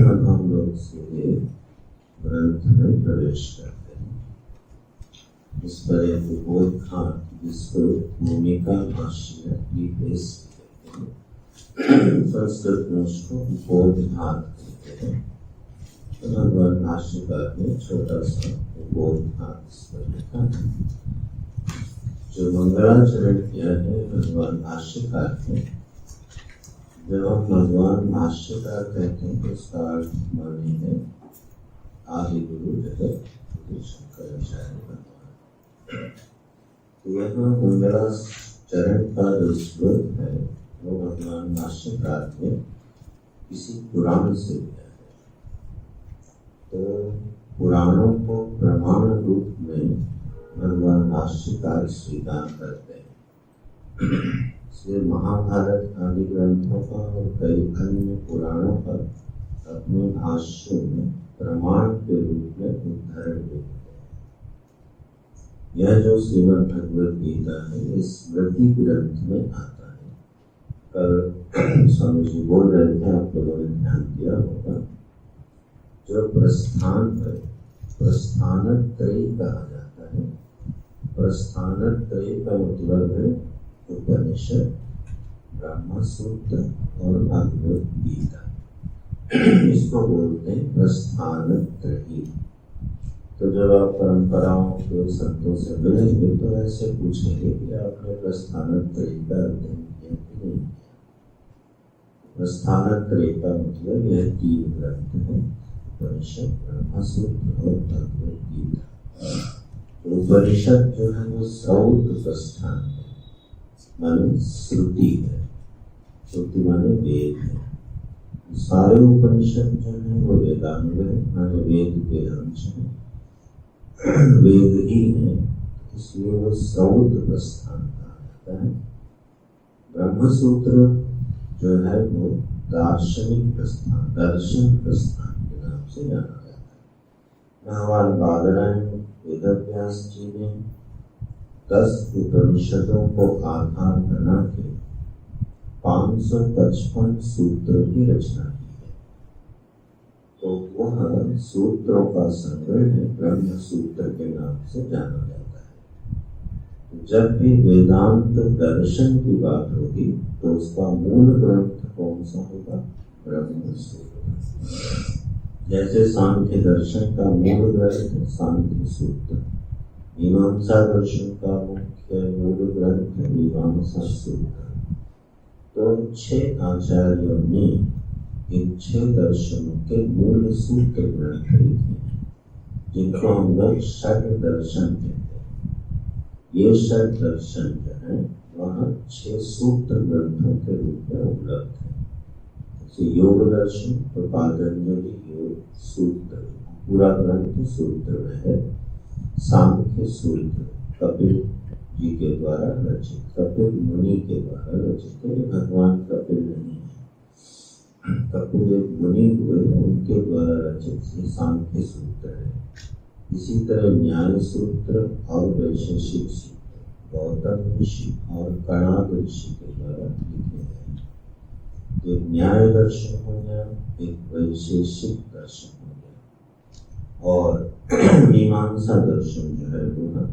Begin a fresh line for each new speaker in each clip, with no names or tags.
अब हम लोग सीधे ग्रंथ में प्रवेश करते हैं। इस पर एक उपोद्घात, जिसको भूमिका भाष्य प्रीफेस कहते हैं, संस्कृत में उसको उपोद्घात कहते हैं। तो भगवान भाष्यकार ने छोटा सा उपोद्घात इस पर लिखा है। जो मंगलाचरण किया है भगवान भाष्यकार ने। जब हम भगवान भाष्यकार कहते हैं तो उसका अर्थ माने है आदि गुरु जगत शंकराचार्य भगवान। यहाँ मंगलाचरण का जो श्लोक है वो भगवान भाष्यकार ने किसी पुराण से लिया है। तो पुराणों को प्रमाण रूप में भगवान भाष्यकार स्वीकार करते हैं। इसलिए महाभारत आदि ग्रंथों का और कई अन्य पुराणों का अपने भाष्यों में प्रमाण के रूप में उदाहरण देते हैं। यह जो श्रीमद् भगवद गीता है ये स्मृति ग्रंथ में आता है। कल स्वामी जी बोल रहे थे, आप लोगों ने ध्यान दिया होगा, जो प्रस्थान है प्रस्थानत्रयी कहा जाता है। प्रस्थानत्रयी का मतलब है उपनिषद, ब्रह्म सूत्र और भगवद गीता। इसको बोलते हैं प्रस्थानत्रयी। तो जब आप परंपराओं के संतों से मिलेंगे तो ऐसे पूछेंगे कि आपने प्रस्थानत्रयी का अध्ययन किया कि नहीं किया। प्रस्थानत्रयी का मतलब यह 3 ग्रंथ है, उपनिषद, ब्रह्म सूत्र और भगवद गीता। उपनिषद जो है वो श्रौत प्रस्थान है, माने श्रुति है। श्रुति माने वेद है। सारे उपनिषद जो है वो वेदांग है, माने वेद के अंश है, वेद ही है, इसलिए वो श्रौत प्रस्थान कहा जाता है। ब्रह्म सूत्र जो है वो दार्शनिक प्रस्थान, दर्शन प्रस्थान के नाम से जाना जाता है। भगवान बादरायण वेदव्यास जी ने 10 उपनिषदों को आधार बना के 555 सूत्रों की रचना की है। तो वह सूत्रों का संग्रह है, ब्रह्म सूत्र के नाम से जाना जाता है। जब भी वेदांत दर्शन की बात होगी तो उसका मूल ग्रंथ कौन सा होगा? ब्रह्म सूत्र। जैसे सांख्य दर्शन का मूल ग्रंथ सांख्य सूत्र, मीमांसा दर्शन का मुख्य मूल ग्रंथ मीमांसा सूत्र। तो 6 आचार्यों ने इन 6 दर्शनों के मूल सूत्र ग्रंथ लिखे हैं, जिनको हम लोग षड दर्शन कहते हैं। ये षड दर्शन जो है वह 6 सूत्र ग्रंथों के रूप में उपलब्ध है। जैसे योग दर्शन तो पातंजलि योग सूत्र पूरा ग्रंथ सूत्र में है। सांख्य सूत्र कपिल जी के द्वारा रचित, कपिल मुनि के द्वारा रचित है। भगवान कपिल नहीं है, कपिल एक मुनि हुए, उनके द्वारा रचित ये सांख्य सूत्र है। इसी तरह न्याय सूत्र और वैशेषिक सूत्र गौतम ऋषि और कणाद ऋषि के द्वारा लिखे गए। एक न्याय दर्शन हो गया, एक वैशेषिक दर्शन हो गया, और मीमांसा दर्शन जो है वो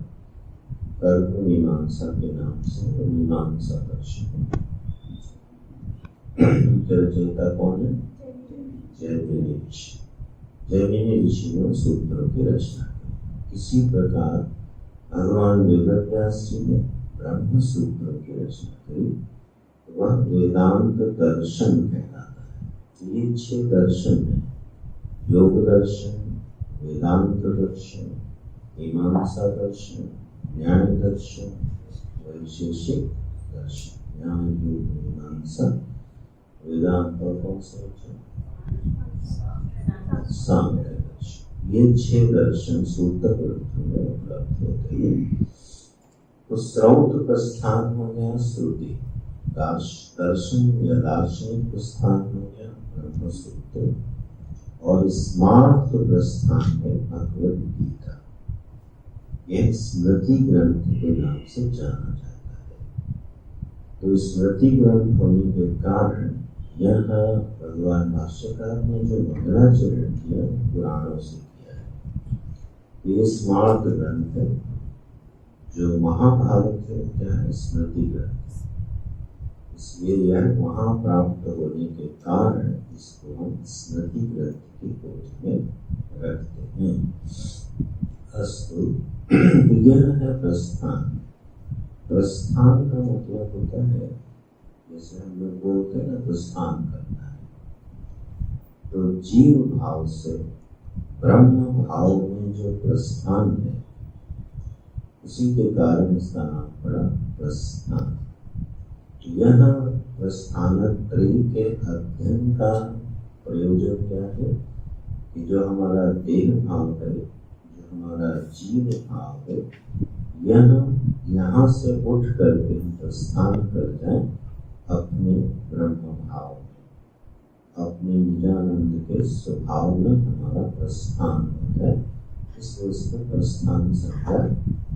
कर्म मीमांसा के नाम से मीमांसा दर्शन। रचयिता कौन है? जयमिनी ऋषि। जैमिनी ऋषि ने सूत्रों की रचना की। इसी प्रकार भगवान वेदव्यास जी ने ब्रह्म सूत्रों की रचना करी। वह वेदांत दर्शन कहलाता है। ये 6 दर्शन है, योग दर्शन, वेदांत दर्शन, मीमांसा दर्शन, न्याय दर्शन, वैशेषिक दर्शन। न्याय, योग, मीमांसा, वेदांत और कौन सा दर्शन? सांख्य दर्शन। ये 6 दर्शन सूत्र ग्रंथों में उपलब्ध होते हैं। तो स्रौत प्रस्थान हो गया श्रुति, दर्शन या दार्शनिक प्रस्थान हो गया ब्रह्म सूत्र, और स्मार्त प्रस्थान है भगवद गीता। यह स्मृति ग्रंथ के नाम से जाना जाता है। तो स्मृति ग्रंथ होने के कारण यह भगवान भाष्यकार ने जो मंगलाचरण किया पुराणों से किया है। ये स्मार्त ग्रंथ है। जो महाभारत है क्या है? स्मृति ग्रंथ। इसलिए यह वहाँ प्राप्त होने के कारण इसको हम स्मृति ग्रंथ की कोट में रखते हैं। अस्तु, यह है प्रस्थान। प्रस्थान का मतलब होता है, जैसे हम लोग बोलते हैं ना, प्रस्थान करना है। तो जीव भाव से ब्रह्म भाव में जो प्रस्थान है, उसी के कारण इसका नाम पड़ा प्रस्थान। यह प्रस्थानत्रयी के अध्ययन का प्रयोजन क्या है कि जो हमारा देह भाव है, जो हमारा जीव भाव है, यह यहाँ से उठ करके हम प्रस्थान कर जाएं अपने ब्रह्म भाव में, अपने निजानंद के स्वभाव में हमारा प्रस्थान हो जाए। इसलिए इसको प्रस्थान संज्ञा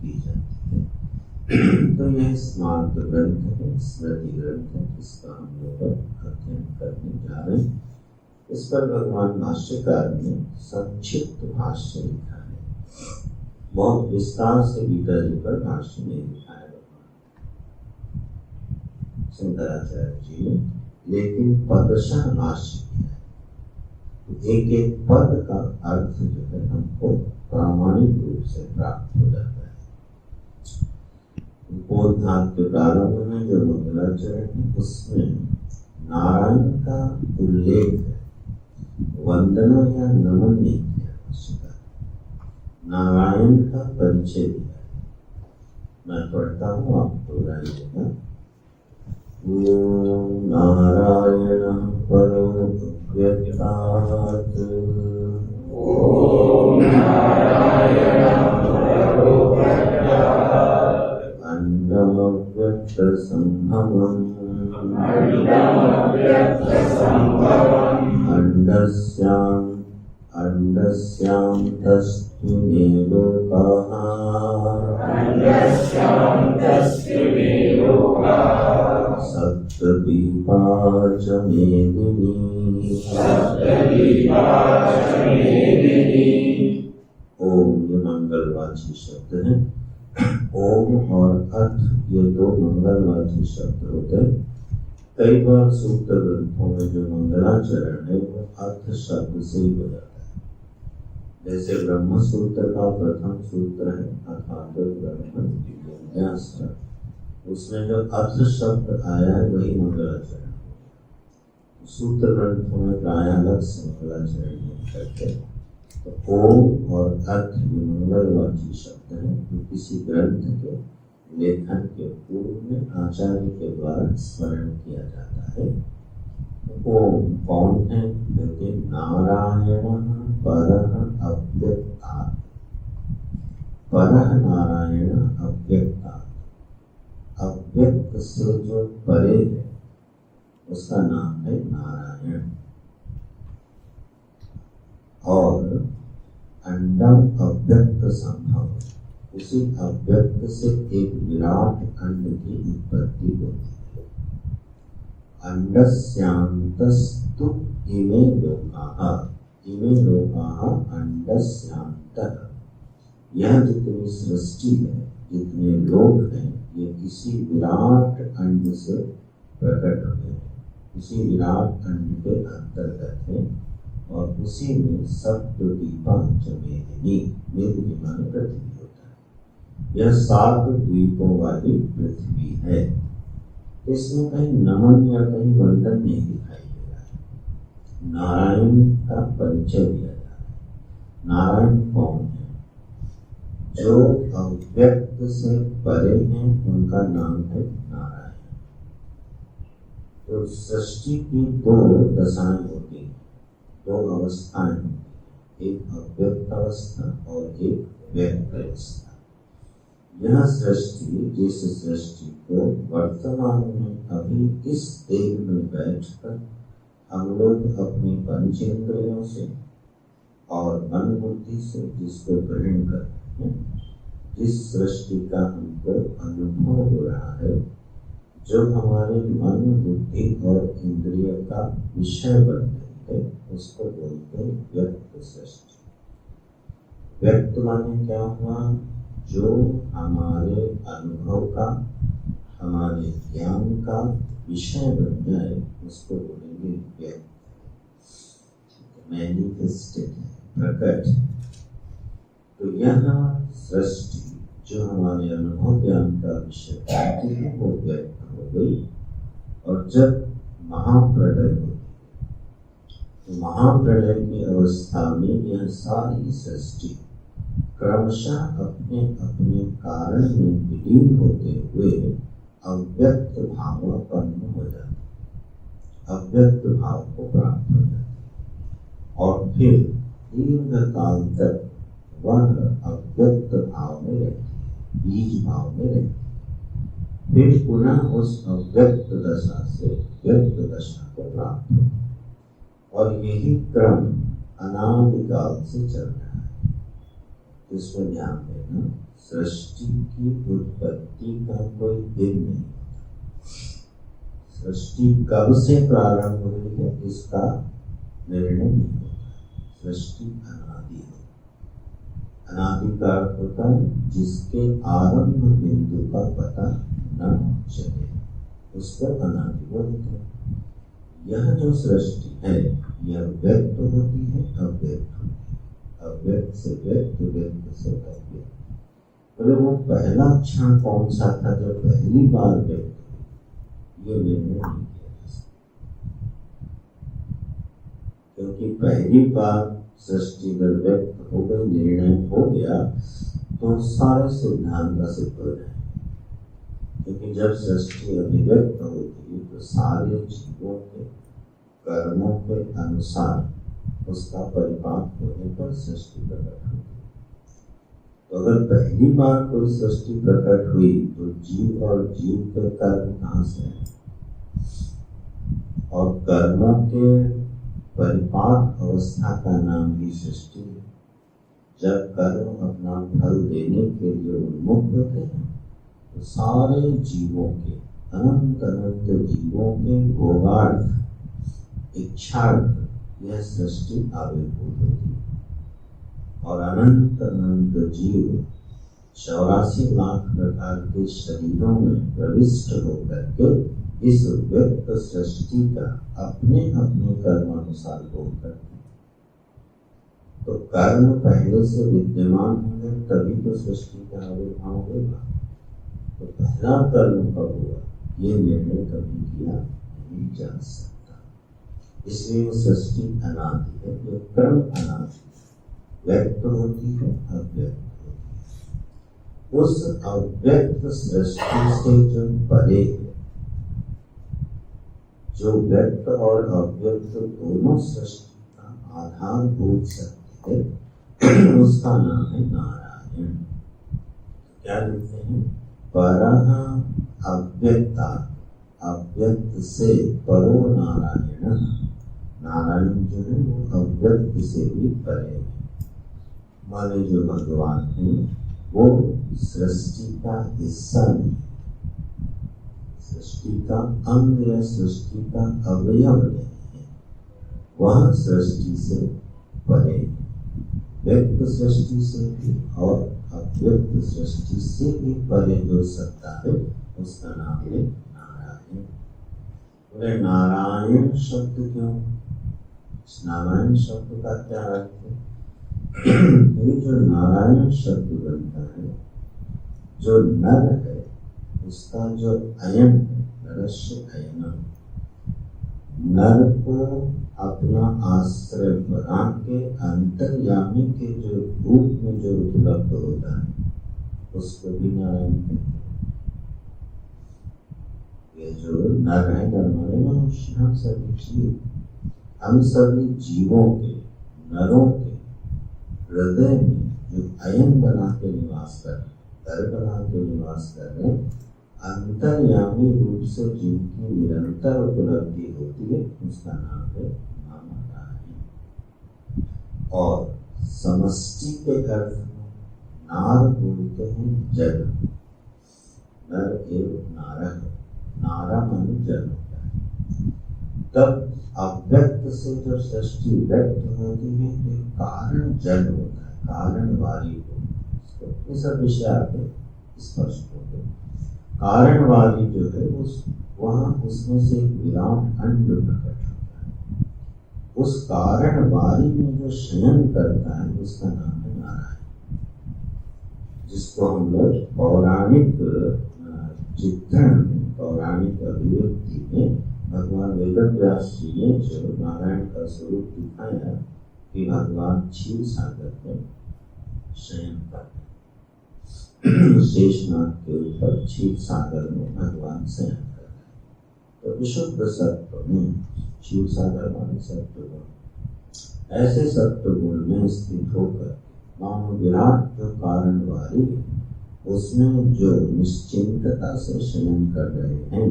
की जाती है। तो यह स्मार्त ग्रंथ है, स्मृति ग्रंथ है, इसका हम लोग अध्ययन करने जा रहे हैं। इस पर भगवान भाष्यकार ने संक्षिप्त भाष्य लिखा है। बहुत विस्तार से गीता जी पर भाष्य नहीं लिखा है भगवान शंकराचार्य जी ने, लेकिन पदशः भाष्य किया है। एक एक पद का अर्थ जो है हमको प्रामाणिक रूप से प्राप्त हो जाता है। उपोद्घात के प्रारंभ में जो मंगलाचरण है उसमें नारायण का उल्लेख है, वंदना या नमन नहीं किया, नारायण का परिचय दिया है। मैं पढ़ता हूँ, आप दोहराइएगा। ओम नारायण परो व्यक्तात्, ओम नारायण परो व्यक्तात्, अंडमव्यक्त संभवम्, अंडस्यान्तस्त्विमे लोकाः, सप्तद्वीपा च मेदिनी। ओम ये मंगलवाची शब्द है। ओम और अथ ये 2 मंगलवाची शब्द होते हैं। कई बार सूत्र ग्रंथों में जो मंगलाचरण है वो अर्थ शब्द से ही हो जाता है। जैसे ब्रह्म सूत्र का प्रथम सूत्र है अर्थात ब्रह्म जिज्ञासा, उसमें जो अर्थ शब्द आया है वही मंगलाचरण है। सूत्र ग्रंथों में प्राय अलग से मंगलाचरण नहीं करते। तो ओम और अर्थ ये मंगलवाची शब्द है जो किसी ग्रंथ के लेखन के पूर्व में आचार्य के द्वारा स्मरण किया जाता है। ओम कौन है? कहते नारायण परः अव्यक्तात्। परः नारायण अव्यक्तात्, अव्यक्त से जो परे है उसका नाम है नारायण। और अंडम अव्यक्त संभव, उसी अव्यक्त से एक विराट अंड की उत्पत्ति होती है। अंडस्यांतस्तु इमे लोकाः, इमे लोकाः अंडस्यांतः। यह जितनी सृष्टि है, जितने लोक हैं, ये किसी विराट अंड से प्रकट हुए हैं, किसी विराट अंड के अंतर्गत है। और उसी में सप्तद्वीपा च मेदिनी, मेदिनी माने पृथ्वी होता है। यह 7 द्वीपों वाली पृथ्वी है। इसमें कहीं नमन या कहीं वंदन नहीं दिखाई दे रहा है। नारायण का परिचय दिया जा रहा है। नारायण कौन है? जो अव्यक्त से परे हैं, उनका नाम है नारायण। तो सृष्टि की 2 दशाएं होती हैं, 2 अवस्थाएं होती हैं, एक अव्यक्त अवस्था और एक व्यक्त अवस्था। यह सृष्टि, जिस सृष्टि को वर्तमान में अभी इस देह में बैठकर हम लोग अपनी पंचेंद्रियों से और मन बुद्धि से जिसको ग्रहण करते हैं, जिस सृष्टि का हमको अनुभव हो रहा है, जो हमारे मन बुद्धि और इंद्रिय का विषय बन गई है, उसको बोलते हैं व्यक्त सृष्टि। व्यक्त माने क्या हुआ? जो हमारे अनुभव का, हमारे ज्ञान का विषय बन जाए, उसको बोलेंगे व्यक्त। मैनिफेस्टेड है, प्रकट। तो यह सृष्टि जो हमारे अनुभव ज्ञान का विषय बनती है, वो व्यक्त हो गई। और जब महाप्रलय होती है, तो महाप्रलय की अवस्था में यह सारी सृष्टि क्रमशः अपने अपने कारण में विलीन होते हुए अव्यक्त भावापन्न हो जाते, अव्यक्त भाव को प्राप्त हो जाते, और फिर दीर्घ काल तक वह अव्यक्त भाव में रहती है, बीज भाव में रहती है। फिर पुनः उस अव्यक्त दशा से व्यक्त दशा को प्राप्त हो, और यही क्रम अनादिकाल से चल रहा है। इसमें ध्यान देना, सृष्टि की उत्पत्ति का कोई दिन नहीं होता। सृष्टि कब से प्रारंभ हुई है, इसका निर्णय नहीं होता। सृष्टि अनादि है। अनादि का अर्थ होता है जिसके आरंभ बिंदु का पता न चले, उसको अनादि बोलते हैं। यह जो सृष्टि है, यह व्यक्त होती है, अव्यक्त होती है। अव्यक्त से व्यक्त, व्यक्त से अव्यक्त। तो वो पहला क्षण कौन सा था जब पहली बार व्यक्त हुई, ये निर्णय नहीं किया जा सकता। क्योंकि पहली बार सृष्टि जब व्यक्त हो गई, निर्णय हो गया, तो सारे सिद्धांत सिद्ध हो जाएंगे। क्योंकि जब सृष्टि अभिव्यक्त होती है, तो सारे जीवों के कर्मों के अनुसार उसका परिपाक होने पर सृष्टि प्रकट होती है। तो अगर पहली बार कोई सृष्टि प्रकट हुई, तो जीव और जीव के कर्म कहाँ से आए? और कर्मों के परिपाक अवस्था का नाम ही सृष्टि है। जब कर्म अपना फल देने के लिए उन्मुख होते हैं, तो सारे जीवों के, अनंत अनंत जीवों के भोगार्थ, इच्छार्थ यह सृष्टि आविर्भूत होती है। और अनंत अनंत जीव 84 लाख प्रकार के शरीरों में प्रविष्ट होकर के इस व्यक्त सृष्टि का अपने अपने कर्मानुसार भोग करते हैं। तो कर्म पहले से विद्यमान होंगे, तभी तो सृष्टि का आविर्भाव होगा। तो पहला कर्म कब हुआ, ये निर्णय कभी किया नहीं जा सकता। इसलिए वो सृष्टि अनादि है, ये क्रम अनादि है। व्यक्त होती है, अव्यक्त होती है। उस अव्यक्त सृष्टि से जो परे है, जो व्यक्त और अव्यक्त दोनों सृष्टि का आधारभूत सत्य है, उसका नाम है नारायण। क्या लिखते हैं? परः अव्यक्ता, अव्यक्त से परो नारायण। नारायण जो है वो अव्यक्त से भी परे है। माने जो भगवान है वो सृष्टि का हिस्सा नहीं, सृष्टि का अंग या सृष्टि का अवयव नहीं है, वह सृष्टि से परे है। व्यक्त सृष्टि से भी और अव्यक्त सृष्टि से भी परे जो सत्ता है, उसका नाम है नारायण। बोले नारायण शब्द क्यों? इस नारायण शब्द का क्या अर्थ है? ये जो नारायण शब्द बनता है, जो नर है उसका जो अयन है, नरस्य अयन, नर को अपना आश्रय बना के अंतर्यामी के जो रूप में जो उपलब्ध होता है उसको भी नारायण कहते हैं। ये जो नर है, नर माने मनुष्य, हम सभी जीव, हम सभी जीवों के, नरों के हृदय में जो अयन बना के निवास कर रहे, घर बना के निवास कर रहे, अंतर्यामी रूप से जिनकी निरंतर उपलब्धि होती है उसका नाम है नारायण। और समष्टि के अर्थ में नार बोलते हैं जल, नर एवं नारा है, नारा माने जल होता है। तब अव्यक्त से जो सृष्टि व्यक्त होती है तो कारण जल होता है, कारण वाली को, ये सब विषय आगे स्पष्ट हो गए। कारण वाली जो है उस वहाँ उसमें से एक विराट अंड प्रकट होता है, उस कारण वाली में जो शयन करता है उसका नाम है नारायण, जिसको हम लोग पौराणिक चित्रण, पौराणिक अभिव्यक्ति में भगवान वेदव्यास जी ने जो नारायण का स्वरूप दिखाया कि भगवान क्षीर सागर में शयन करते, शेषनाग के ऊपर क्षीर सागर में भगवान शयन करते हैं। तो विशुद्ध सत्व में, क्षीर सागर माने सत्व गुण, ऐसे सत्व गुण में स्थित होकर मानो विराट जो कारण वाली है उसमें जो निश्चिंतता से शयन कर रहे हैं,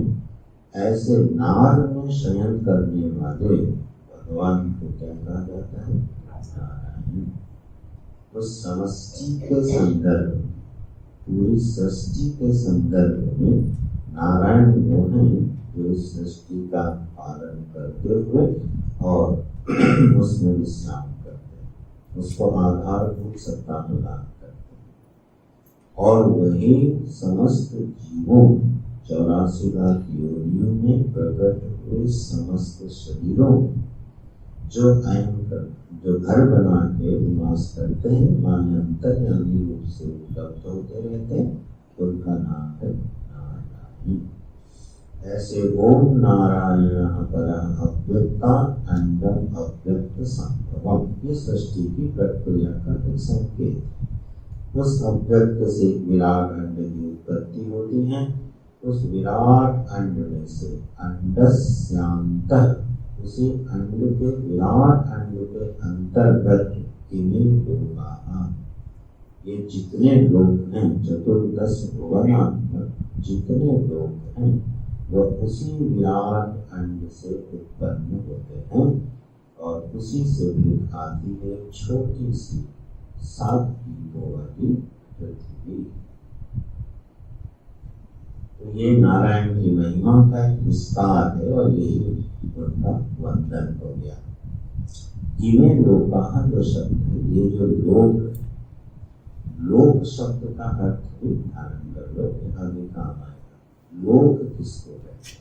ऐसे नार में शयन करने वाले भगवान को क्या कहा जाता है? नारायण। उस समष्टि के संदर्भ, पूरी सृष्टि के संदर्भ में नारायण वो हैं जो इस सृष्टि का पालन करते हुए और उसमें विश्राम करते हैं, उसको आधारभूत सत्ता प्रदान करते हैं। और वही समस्त जीवों 84 लाख योनियों में प्रकट हुए समस्त शरीरों जो अयन कर, जो घर बना के निवास करते हैं, माने अंतर्यामी रूप से उपलब्ध होते रहते हैं, उनका नाम है नारायण। ऐसे ओम नारायण परः अव्यक्ता अंडम अव्यक्त संभवम, ये सृष्टि की प्रक्रिया का एक संकेत। उस अव्यक्त से विराट अंड की उत्पत्ति होती है, उस विराट अंड में से अंडस्यांतः, उसी अंड के, विराट अंड के अंतर्गत इमे लोकाः, ये जितने लोग हैं, चतुर्दश भुवनात्मक जितने लोग हैं वह उसी विराट अंड से उत्पन्न होते हैं और उसी से फिर आती है छोटी सी 7 दीपों वाली पृथ्वी। तो ये नारायण की महिमा का एक विस्तार है और यही उनका वंदन हो गया। इमे लोकाः जो शब्द है, ये जो लोक, लोक शब्द का अर्थ भी धारण कर लो, आगे काम आएगा। लोक किसको कहते हैं?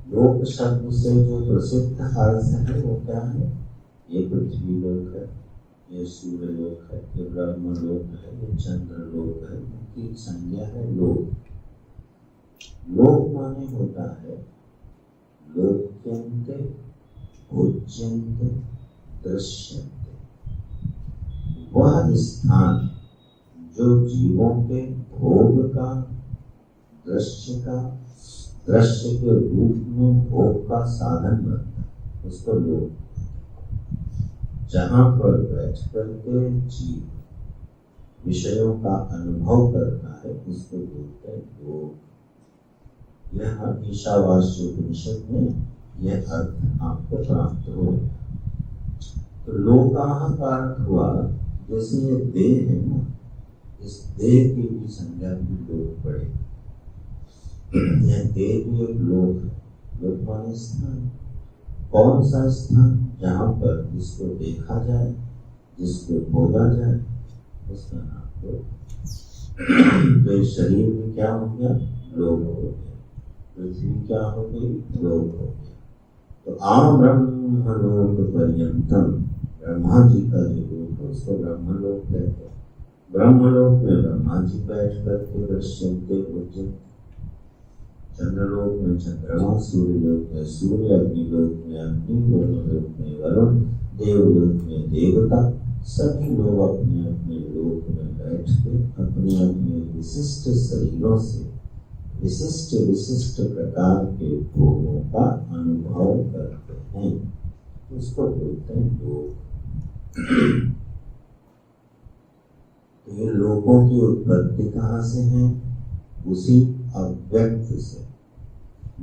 लोक शब्द से जो प्रसिद्ध अर्थ है वो क्या है? ये पृथ्वी लोक है, ये सूर्य लोक है, ये ब्रह्म लोक है, ये चंद्र लोक है, उनकी संज्ञा है लोक। लोक माने होता है लोक्यन्ते, भोज्यन्ते, दृश्यन्ते, वह स्थान जो जीवों के भोग का, दृश्य के रूप में भोग का साधन बनता है, उसको लोक। जहाँ पर बैठ करके जीव विषयों का अनुभव करता है उसको बोलते हैं लोक। यह ईशावास्य उपनिषद में यह अर्थ आपको प्राप्त हो गया। तो लोकाः का अर्थ हुआ जैसे ये देह है ना, इस देह की भी संज्ञा भी लोक पड़े। यह देह भी एक लोक है। लोक माने स्थान। कौन सा स्थान? जहाँ पर जिसको देखा जाए, जिसको भोगा जाए, उसका नाम लोक। तो इस शरीर में क्या हो गया? लोक हो गया। पृथ्वी क्या हो गई? लोक हो गया। तो ब्रह्मलोक पर्यंतम, ब्रह्मा जी का जो लोक है उसको ब्रह्मलोक कहते हैं। ब्रह्मलोक में ब्रह्मा जी बैठ करके दृश्यन्ते पूज्यन्ते, चंद्रलोक में चंद्रमा, सूर्यलोक में सूर्य, अग्निलोक में अग्नि, वरुणलोक में वरुण, देवलोक में देवता, सभी लोग अपने अपने लोक में बैठ के अपने अपने विशिष्ट शरीरों से विशिष्ट विशिष्ट प्रकार के भोगों का अनुभव करते हैं, उसको बोलते हैं लोक। ये लोगों की उत्पत्ति कहाँ से है? उसी अव्यक्त से।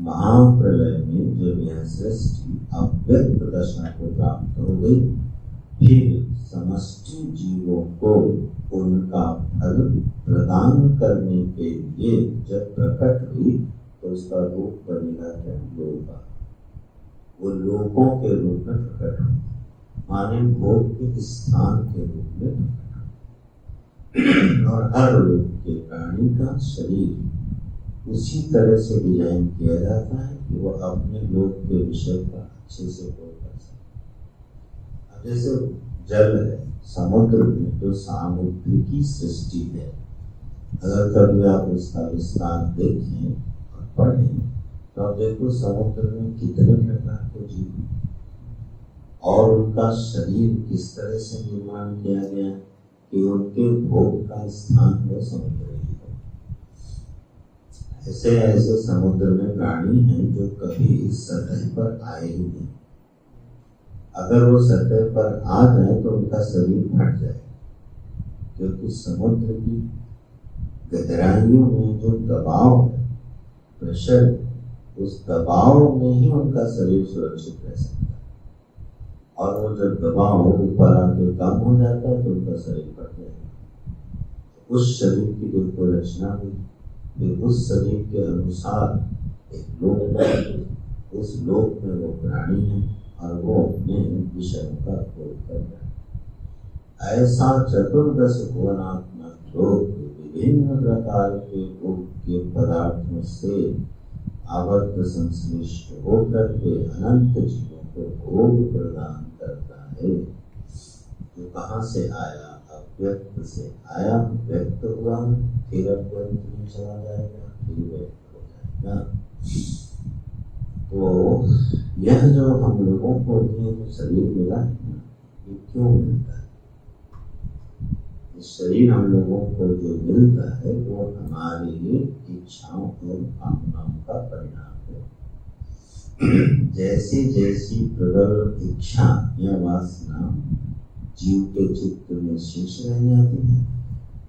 महाप्रलय में जब यह सृष्टि अव्यक्त दशा को प्राप्त हो गई, फिर समष्टि जीवों को उनका फल प्रदान करने के लिए जब प्रकट हुई तो उसका रूप बनेगा क्या? लोका। वो लोकों के रूप में प्रकट हुई, माने भोग के स्थान के रूप में प्रकट। और हर लोक के प्राणी का शरीर उसी तरह से डिजाइन किया जाता है कि वो अपने लोक के विषय का अच्छे से भोग कर सके। अब जैसे जल है, समुद्र में जो सामुद्रिकी सृष्टि है, अगर कभी आप उसका विस्तार देखें और पढ़ें तो आप देखो समुद्र में कितने प्रकार के जीव और उनका शरीर किस तरह से निर्माण किया गया कि उनके भोग का स्थान वो समुद्र ही है। ऐसे ऐसे समुद्र में प्राणी हैं जो कभी इस सतह पर आए ही नहीं। अगर वो सतह पर आ जाए तो उनका शरीर फट जाए, क्योंकि समुद्र की गहराइयों में जो दबाव है, प्रेशर, उस दबाव में ही उनका शरीर सुरक्षित रह सकता है। और वो जब दबाव ऊपर आके कम हो जाता है तो उनका शरीर फट जाएगा। उस शरीर की जो रचना हुई, फिर उस शरीर के अनुसार एक लोक है, उस लोक में वो प्राणी है और वो अपने विषयों का भोग कर रहे हैं। ऐसा चतुर्दश भुवनात्मक लोक विभिन्न प्रकार के भोग के पदार्थों से आबद्ध संश्लिष्ट होकर के अनंत जीवों को भोग प्रदान करता है। जो कहाँ से आया? अव्यक्त से आया, व्यक्त हुआ, फिर अव्यक्त में चला जाएगा, फिर व्यक्त हो जाएगा। तो यह जो हम लोगों को ये शरीर मिला है ना, ये क्यों मिलता है? इस शरीर हम लोगों को जो मिलता है वो हमारी इच्छाओं और कामनाओं का परिणाम है। जैसी जैसी प्रबल इच्छा या वासना जीव के चित्त में शेष रह जाती है,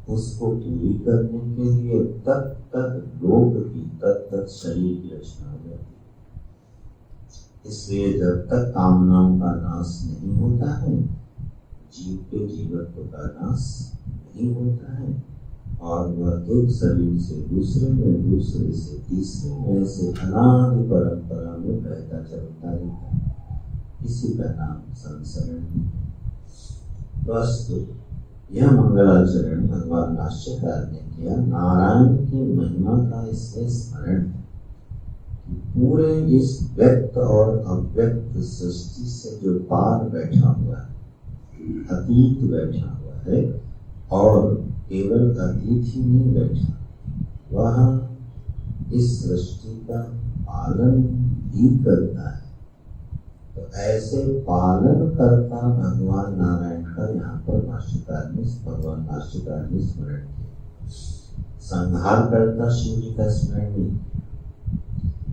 उसको पूरी करने के लिए तत् लोक की तत् शरीर की रचना हो जाती है। इसलिए जब तक कामनाओं का नाश नहीं होता है, जीव के जीवत्व का नाश नहीं होता है और वह एक शरीर से दूसरे में, दूसरे से तीसरे में, ऐसे अनादि परंपरा में बहता चलता रहता है। इसी का नाम संसरण है। वस्तु यह मंगलाचरण भगवान भाष्यकार ने किया नारायण की महिमा का इसमें स्मरण। पूरे इस व्यक्त और अव्यक्त सृष्टि से जो पार बैठा हुआ है, अतीत बैठा हुआ है, और केवल अतीत ही नहीं बैठा, वह इस सृष्टि का पालन भी करता है। तो ऐसे पालन करता भगवान नारायण का यहाँ पर भगवान भाष्यकार ने स्मरण किया। संहार करता शिव जी का स्मरण नहीं किया,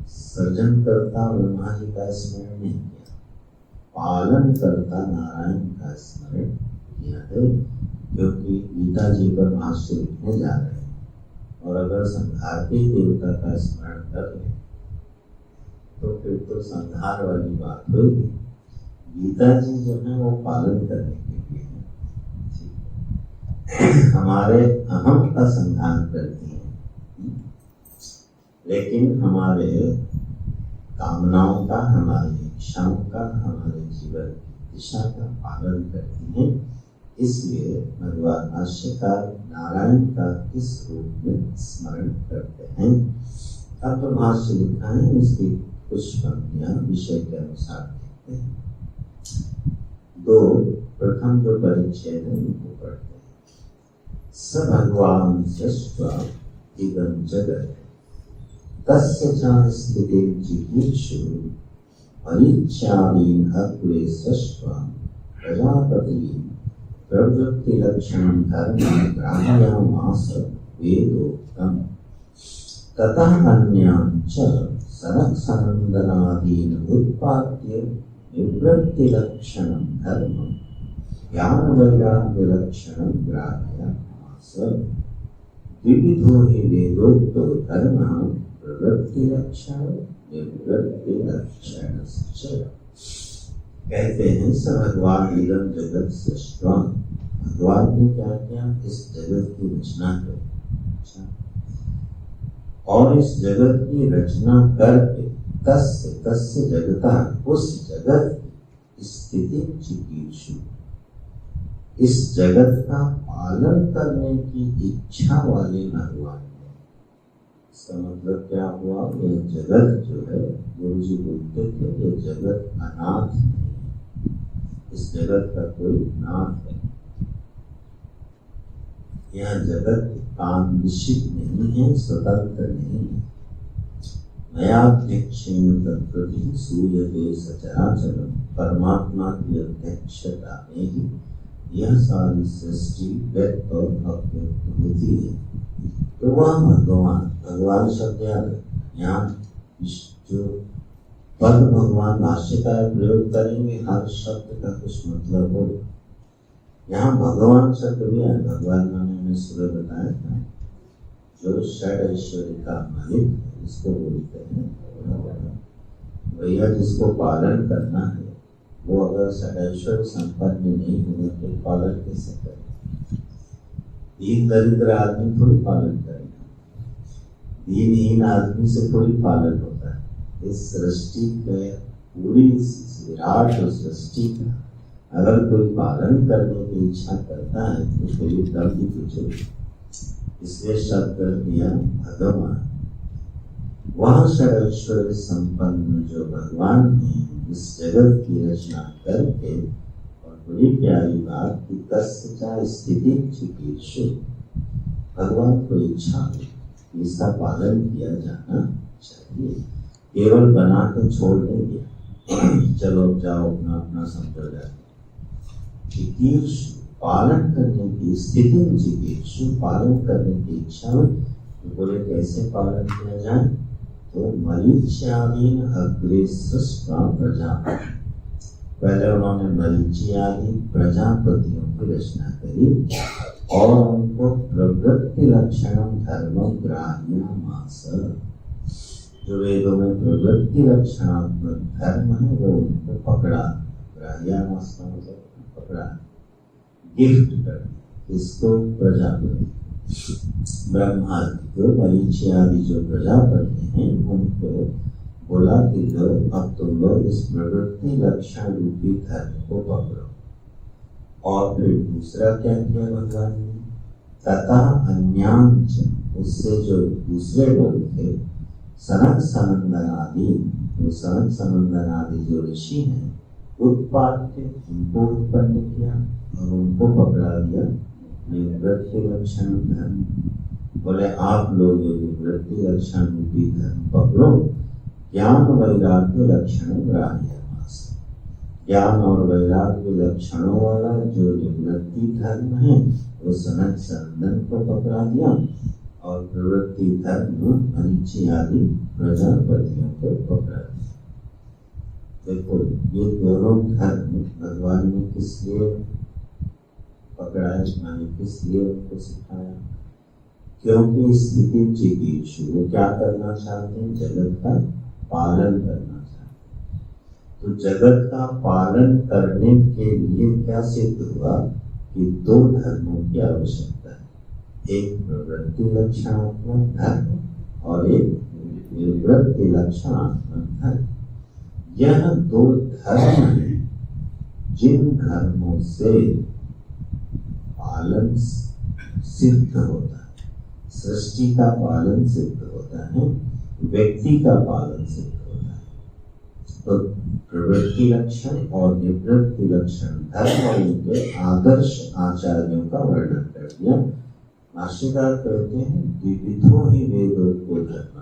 सर्जन करता ब्रह्मा जी का स्मरण नहीं किया, पालन करता नारायण का स्मरण किया है। क्योंकि गीता जी पर भाष्य लिखने जा रहे हैं, और अगर संहार के देवता का स्मरण कर ले तो फिर तो संहार वाली बात होगी। गीता जी जो है वो पालन करने के लिए है, हमारे अहम का संहार करती है, लेकिन हमारे कामनाओं का, हमारी इच्छाओं का, हमारे जीवन की दिशा का पालन करती है। इसलिए भगवान भाष्यकार नारायण का इस रूप में स्मरण करते हैं। अब तो भाष्य लिखा है, इसकी कुछ पंक्तियां विषय के अनुसार देखते हैं। दो प्रथम जो परिच्छेद है उनको पढ़ते हैं। स भगवान सृष्ट्वा इदं जगत् तस्य च स्थितिं चिकीर्षु अनिच्छादीन् अग्रे सृष्ट्वा प्रजापतिं प्रवृत्तिलक्षणं धर्मं ग्राह्यामास वेदोक्तम् ततः अन्यान् च सनत्सनन्दनादीन् उत्पाद्य निवृत्तिलक्षणं धर्मं ज्ञानवैराग्यलक्षणं ग्राह्यामास। द्विविधो हि वेदोक्तो धर्मः प्रवृत्तिलक्षण निवृत्तिलक्षणश्च। कहते हैं स भगवान इदं जगत सृष्ट्वा, भगवान ने क्या किया, इस जगत की रचना की और इस जगत की रचना करके तस्य जगता, उस जगत की स्थिति चिकीर्षु, इस जगत का पालन करने की इच्छा वाले भगवान ने। इसका मतलब क्या हुआ, यह जगत जो है, गुरु जी बोलते थे ये जगत अनाथ नहीं है, इस जगत का कोई नाथ है, यह जगत कांदिशित नहीं है, स्वतंत्र नहीं है। नयाध्यक्षेण तत्प्रति सूयते सचराचरम, परमात्मा की अध्यक्षता में ही यह सारी सृष्टि व्यक्त और अव्यक्त होती है। तो वह भगवान शब्द यहाँ जो पद भगवान भाष्यकार प्रयोग करेंगे, हर शब्द का कुछ मतलब हो। यहाँ भगवान शब्द भी है, भगवान मैंने सुबह बताया था, जो षड ऐश्वर्य का मालिक है, इसको बोलते हैं भैया। जिसको पालन करना है वो अगर षड ऐश्वर्य संपन्न नहीं होगा तो पालन कैसे करेगा? दीन दरिद्र आदमी थोड़ी पालन करेगा, दीनहीन आदमी से थोड़ी पालन होता है। इस सृष्टि के पूरी विराट सृष्टि का अगर कोई पालन करने की इच्छा करता है तो उसको ये दर्द ही पूछो। इसलिए शब्द कर दिया भगवान। वह सर्वैश्वर्य संपन्न जो भगवान है, इस जगत की रचना करके, और बड़ी प्यारी बात कि तस्य स्थिति चिकीर्षु, भगवान को इच्छा है इसका पालन किया जाना चाहिए, केवल बना के छोड़ नहीं दिया चलो जाओ अपना अपना समझो जाए। चिकीर्षु, पालन करने की स्थिति, चिकीर्षु पालन करने की इच्छा हुई तो बोले कैसे पालन किया जाए? तो मरीच्यादीन अग्रे सृष्टा प्रजापति, पहले उन्होंने मरीचि आदि प्रजापतियों की रचना करी और उनको प्रवृत्ति लक्षणम धर्मम ग्राह्यामास, जो वेदों में प्रवृत्ति लक्षणात्मक धर्म है वो उनको पकड़ा। ग्राह्यामास का मतलब पकड़ा, गिफ्ट कर इसको प्रजापति ब्रह्मादि को, मरीचि आदि जो प्रजापति हैं उनको बोला कि लो अब तुम लोग इस प्रवृत्ति लक्षण रूपी धर्म को पकड़ो। और फिर दूसरा क्या किया भगवान ने? तथा अन्यांच, उससे जो दूसरे लोग थे, सनक सनंदन आदि, वो सनक सनंदन आदि जो ऋषि हैं, उत्पाद्य, उनको उत्पन्न किया और उनको पकड़ा दिया निवृत्ति लक्षण धर्म। बोले आप लोग ये निवृत्ति लक्षण रूपी धर्म पकड़ो, ज्ञान वैराग्य लक्षण ग्राह्यामास, ज्ञान और वैराग्य लक्षणों वाला जो निवृत्ति धर्म है वो सनक सनंदन को पकड़ा दिया और प्रवृत्ति धर्म मरीचि आदि प्रजापतियों को पकड़ा दिया। देखो ये दोनों धर्म भगवान ने किस लिए पकड़ा है, माने किस लिए उनको सिखाया? क्योंकि स्थिति चिकीर्षु, वो क्या करना चाहते हैं? जगत का पालन करना चाहते हैं। तो जगत का पालन करने के लिए क्या सिद्ध हुआ कि दो धर्मों की आवश्यकता है, एक प्रवृत्ति लक्षणात्मक धर्म और एक निवृत्ति लक्षणात्मक धर्म। यह दो धर्म है जिन धर्मों से पालन सिद्ध होता है, सृष्टि का पालन सिद्ध होता है, व्यक्ति का पालन सिद्ध होता है। तो प्रवृत्ति लक्षण और निवृत्ति लक्षण धर्म और उनके आदर्श आचार्यों का वर्णन कर दिया। भाष्यकार कहते हैं द्विविधो ही वेदोक्तो धर्म,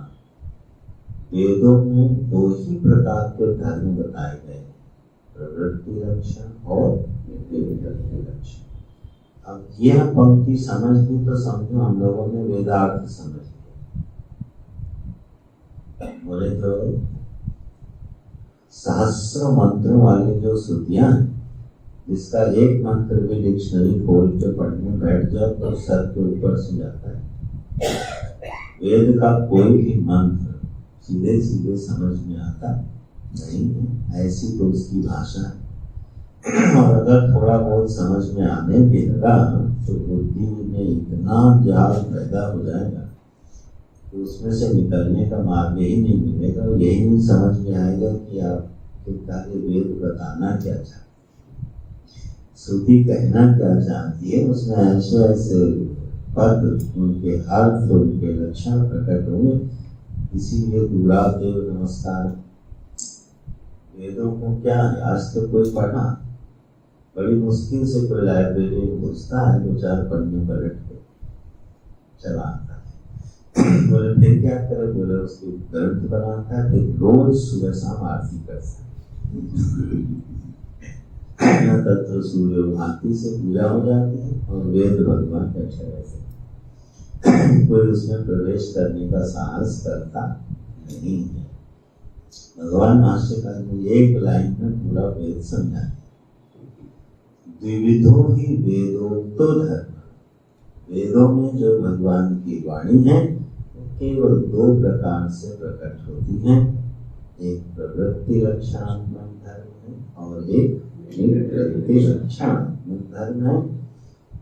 वेदों में दो ही प्रकार के धर्म बताए गए, प्रवृत्ति लक्षण और निवृत्ति लक्षण। अब यह पंक्ति समझ ली तो समझो हम लोगों ने वेदार्थ समझ लिया। बोले तो सहस्र मंत्रों वाली जो श्रुतियां, जिसका एक मंत्र भी डिक्शनरी खोल के पढ़ने बैठ जाओ तो सर के ऊपर से जाता है। वेद का कोई भी मंत्र सीधे सीधे समझ में आता नहीं है, ऐसी तो उसकी भाषा है। और अगर थोड़ा बहुत समझ में आने भी लगा तो बुद्धि में इतना जाल पैदा हो जाएगा तो उसमें से निकलने का मार्ग ही नहीं मिलेगा। और यही नहीं समझ में आएगा कि आप वेद बताना क्या चाहते, श्रुति कहना क्या चाहती है। उसमें ऐसे ऐसे पद, उनके अर्थ, उनके लक्षण प्रकट होंगे। इसीलिए गुरुदेव नमस्कार। वेदों को क्या है, आज तो कोई पढ़ा, बड़ी मुश्किल से कोई लाइब्रेरी में घुसता है, दो चार पन्ने पलट के चला आता है। बोले फिर क्या करे, बोले उसकी ग्रंथ बनाता है, फिर रोज सुबह शाम आरती करता है। तत्व सूर्य भांति से पूजा हो जाती है और वेद भगवान के अक्षर से कोई उसमें प्रवेश करने का साहस करता नहीं है। भगवान भाष्यकार ने एक लाइन में पूरा वेद समझा। द्विविधो ही वेदोक्तो धर्म, वेदों में जो भगवान की वाणी है वो केवल दो प्रकार से प्रकट होती है, एक प्रवृत्ति लक्षणात्मक धर्म है और एक निवृत्ति लक्षणात्मक धर्म है।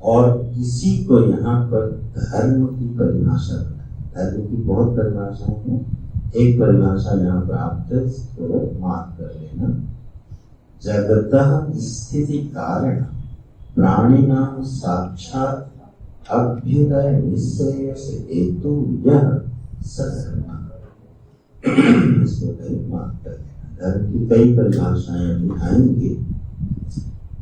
और इसी को यहाँ पर धर्म की परिभाषा है। धर्म की बहुत परिभाषाएं हैं, एक परिभाषा यहाँ प्राप्त है, इसको मार्क कर लेना। जगतः स्थिति कारण प्राणिनां साक्षात् अभ्युदय निश्चय से हेतु यह सधर्म। इसको कहीं मार्क कर लेना। धर्म की कई परिभाषाएं अभी आएंगी,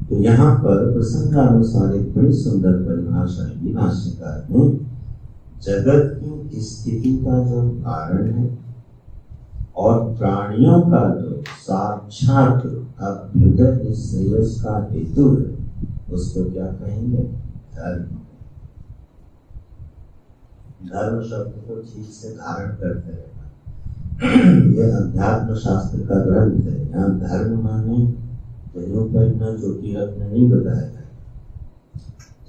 तो यहाँ पर प्रसंगानुसार एक बड़ी सुंदर परिभाषा है भाष्यकार ने। जगत की स्थिति का जो कारण है और प्राणियों का जो साक्षात अभ्युदय निश्चय का हेतु है, उसको क्या कहेंगे, धर्म। धर्म शब्द को ठीक से धारण करते रहना। यह अध्यात्म शास्त्र का ग्रंथ है। यहाँ धर्म माने जनेऊ पहनना, चोटी रखना नहीं बताया गया,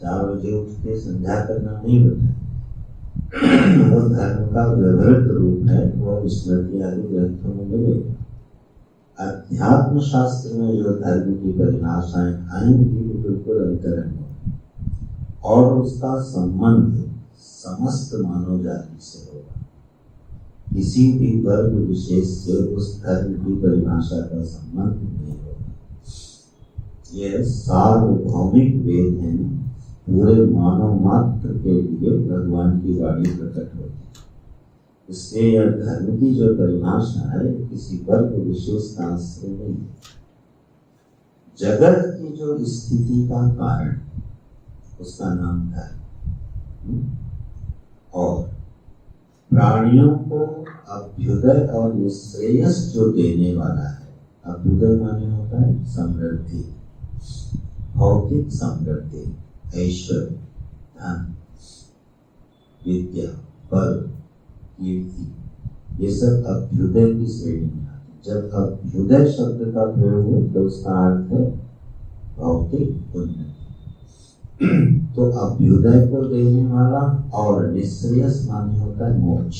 4 बजे उठ के संध्या करना नहीं बताया। वो धर्म का व्यवहारिक रूप है, वो स्मृति आदि ग्रंथों में मिलेगा। अध्यात्म शास्त्र में जो धर्म की परिभाषाएं आएंगी वो बिल्कुल अंतरंग होगी और उसका संबंध समस्त मानव जाति से होगा। किसी भी वर्ग विशेष से उस धर्म की परिभाषा का संबंध नहीं होगा। यह सार्वभौमिक वेद है, पूरे मानव मात्र के लिए भगवान की वाणी प्रकट होती है। इसलिए यह धर्म की जो परिभाषा है किसी वर्ग विशेष का आश्रय नहीं है। जगत की जो स्थिति का कारण उसका नाम धर्म, और प्राणियों को अभ्युदय और निश्रेयस जो देने वाला है। अभ्युदय माने होता है समृद्धि, भौतिक समृद्धि, ऐश्वर्य, धन, विद्या, बल, कीर्ति, ये सब अभ्युदय की श्रेणी में आते। जब अभ्युदय शब्द का प्रयोग हो तो उसका अर्थ है भौतिक उन्नति। तो अभ्युदय को देने वाला और निश्रेयस माने होता है मोक्ष,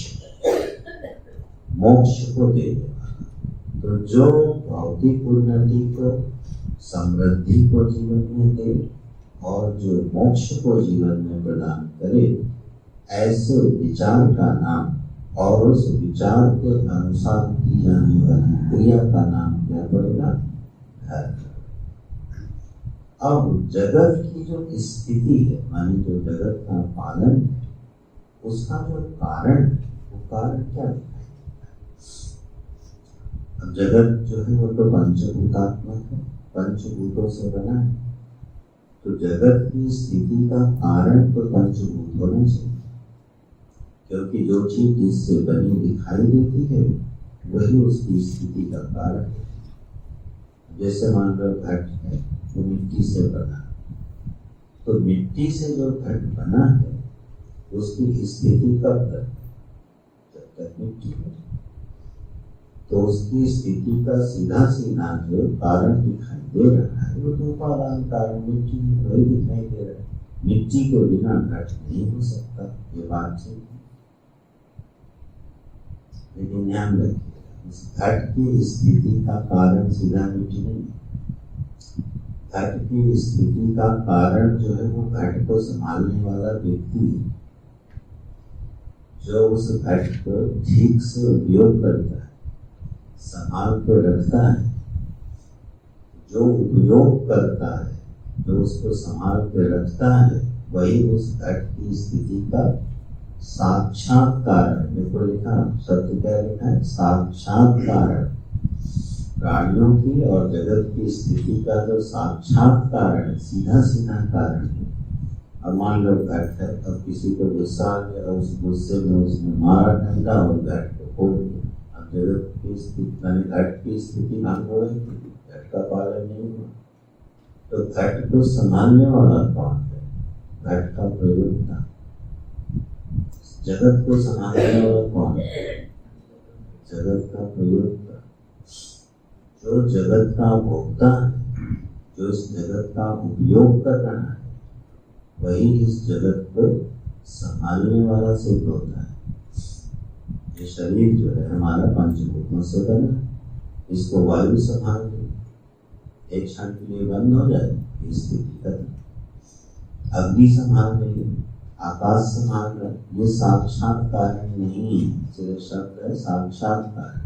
मोक्ष को देने वाला। तो जो भौतिक उन्नति को, समृद्धि को जीवन में दे और जो मोक्ष को जीवन में प्रदान करे, ऐसे विचार का नाम और उस विचार के अनुसार की जाने वाली क्रिया का नाम क्या पड़ेगा, धर्म। अब जगत की जो स्थिति है, माने जो जगत का पालन, उसका जो कारण, वो कारण क्या है? अब जगत जो है वो तो पंचभूतात्मक है, पंचभूतों से बना है, तो जगत की स्थिति का कारण तो पंचभूत होना चाहिए, क्योंकि जो चीज जिससे बनी दिखाई देती है वही उसकी स्थिति का कारण है। जैसे मान लो घट है, वो मिट्टी से बना, तो मिट्टी से जो घट बना है उसकी स्थिति कब तक, जब तक मिट्टी है, तो उसकी स्थिति का सीधा सीधा जो कारण दिखाई दे रहा है वो तो उपादान कारण मिट्टी में वही दिखाई दे रहा है। मिट्टी के बिना घट नहीं हो सकता, ये बात ठीक है, लेकिन ध्यान रखिए उस घट की स्थिति का कारण सीधा मिट्टी नहीं है। घट की स्थिति का कारण जो है वो घट को संभालने वाला व्यक्ति है, जो उस घट को ठीक से उपयोग करता है, संभाल के रखता है, जो उपयोग करता है, जो उसको संभाल के रखता है, वही उस घट की स्थिति का साक्षात कारण। देखो लिखा, शब्द क्या लिखा है, साक्षात कारण। प्राणियों की और जगत की स्थिति का जो साक्षात कारण, सीधा सीधा कारण है। अब मान लो घट है, अब किसी को गुस्सा आ गया, उस गुस्से में उसने मारा डंडा और घट को फोड़ दिया। अब जगत की स्थिति माने घट की स्थिति भंग हो गई, घट का पालन नहीं हुआ, तो घट को संभालने वाला कौन है, घट का प्रयोक्ता। जगत को संभालने वाला कौन है, जगत का प्रयोक्ता। जो जगत का भोक्ता है, जो इस जगत का उपयोग कर रहा है, वही इस जगत को संभालने वाला सिद्ध होता है। ये शरीर जो है हमारा पंचभूतों से बना, इसको वायु संभाल रही, एक क्षण के लिए बंद हो जाए स्थिति खत्म। अग्नि संभाल रही, आकाश संभाल रहा, ये साक्षात कारण नहीं है, सिर्फ शब्द है साक्षात कारण।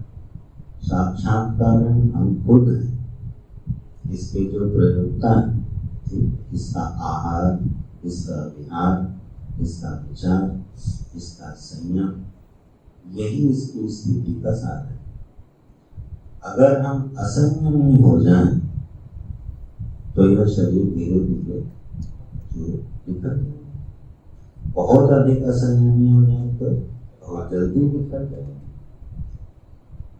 साक्षात कारण हम खुद हैं, इसके जो प्रयोक्ता है, इसका आहार, इसका विहार, इसका विचार, इसका संयम, यही इसकी स्थिति का सार है। अगर हम असंयमी हो जाएं तो यह शरीर धीरे धीरे जो बिखर जाए, बहुत अधिक असंयमी हो जाए तो बहुत जल्दी बिखर जाए।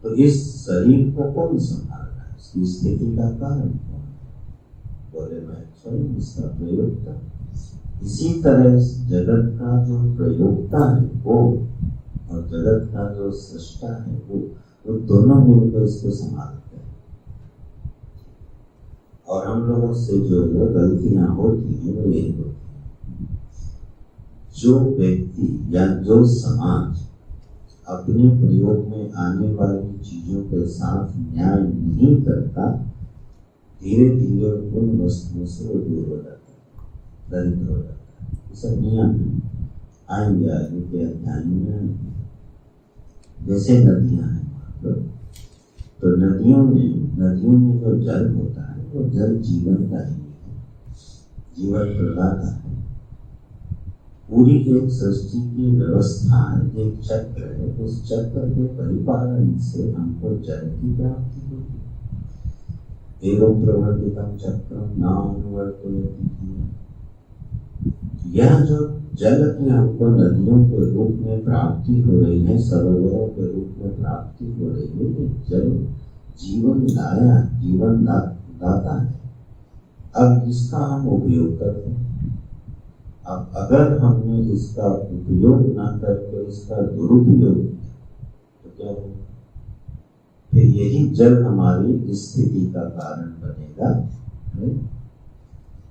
तो इस शरीर को कौन संभाल रहा है, इसकी स्थिति का कारण कौन है, बोले मैं स्वयं इसका प्रयोक्ता। इसी तरह जगत का जो प्रयोक्ता है वो और जगत का जो सृष्टा है वो दोनों मिलकर इसको संभालते हैं। और हम लोगों से जो गलतियां होती हैं वो यही होती हैं, जो व्यक्ति या जो समाज अपने प्रयोग में आने वाली चीजों के साथ न्याय नहीं करता, धीरे धीरे उन वस्तुओं से वो दूर हो जाता है, दरिद्र हो जाता है। ये सब नियम आएंगे आगे के अध्याय में। जैसे नदियां हैं, तो नदियों में जो जल होता है वो जल जीवन का ही है, जीवन प्रदाता है। पूरी एक सृष्टि की व्यवस्था है, एक चक्र है, उस चक्र के परिपालन से हमको जल की प्राप्ति होती है। एवं प्रवर्तितम चक्रम नानुवर्तयति। यह जो जल की हमको नदियों के रूप में प्राप्ति हो रही है, सरोवरों के रूप में प्राप्ति हो रही है, ये जल जीवन दाता है। अब इसका हम उपयोग करते हैं। अब अगर हमने इसका उपयोग ना करके इसका दुरुपयोग किया तो क्या होगा, फिर यही जल हमारी स्थिति का कारण बनेगा।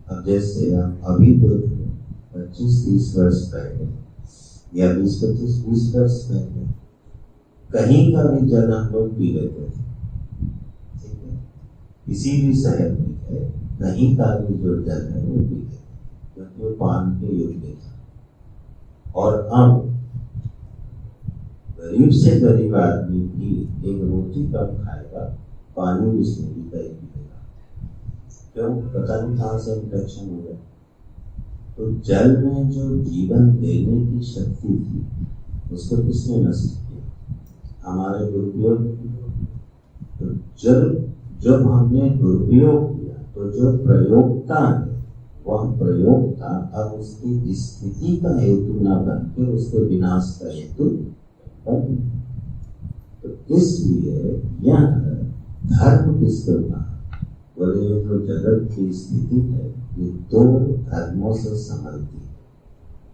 अब जैसे हम अभी तो 25-30 वर्ष पहले या 20-25 वर्ष पहले कहीं का भी जल हम लोग पी लेते थे, ठीक है, किसी भी शहर में है, कहीं का भी जो जल है वो पी लेते, क्योंकि पान के योग्य था। और अब गरीब से गरीब आदमी भी एक रोटी कम खाएगा, पानी बिस्लेरी का ही पिएगा। क्यों, पता नहीं कहाँ से इन्फेक्शन हो गया। तो जल में जो जीवन देने की शक्ति थी उसको किसने नष्ट किया, हमारे दुरुपयोग। तो जब हमने दुरुपयोग किया तो जो प्रयोगता है वह प्रयोगता अब उसकी स्थिति का हेतु न बनकर उसके विनाश का हेतु बन। तो इसलिए यह धर्म किसको कहा? बोले ये जो जगत की स्थिति है ये दो धर्मों से संबंधित है,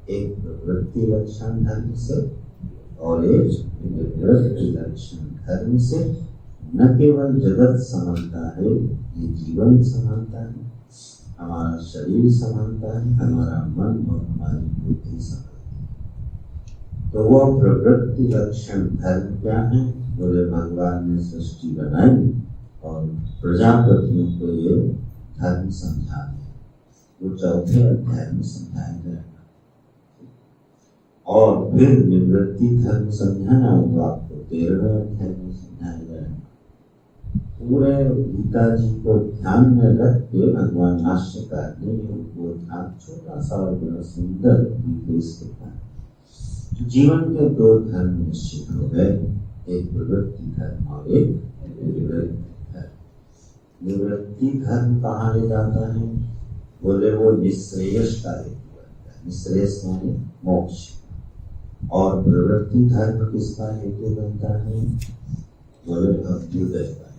एक प्रवृत्ति लक्षण धर्म से और एक निवृत्ति लक्षण धर्म से। न केवल जगत संबंधता है, ये जीवन संबंधता है, हमारा शरीर संबंधता है, हमारा मन और हमारी बुद्धि संबंधता है। तो वह प्रवृत्ति लक्षण धर्म क्या है? बोले भगवान ने सृष्टि बनाई और प्रजापतियों को ये धर्म समझा दिया, वो चौथे अध्याय में समझाया जाएगा। और फिर निवृत्ति धर्म समझाना वो आपको 13वें अध्याय में समझाया जाएगा। पूरे गीता जी को ध्यान में रख के भगवान नाट्यकार ने वो ध्यान छोटा सा और बड़ा सुंदर निर्देश दिया। जीवन के दो धर्म निश्चित हो गए, एक प्रवृत्ति धर्म और एक निवृत्ति धर्म। निवृत्ति धर्म कहाँ ले जाता है? बोले वो निश्रेयस का हेतु बनता है, निश्रेयस माने मोक्ष। और प्रवृत्ति धर्म किसका हेतु बनता है? बोले अभ्युदय का,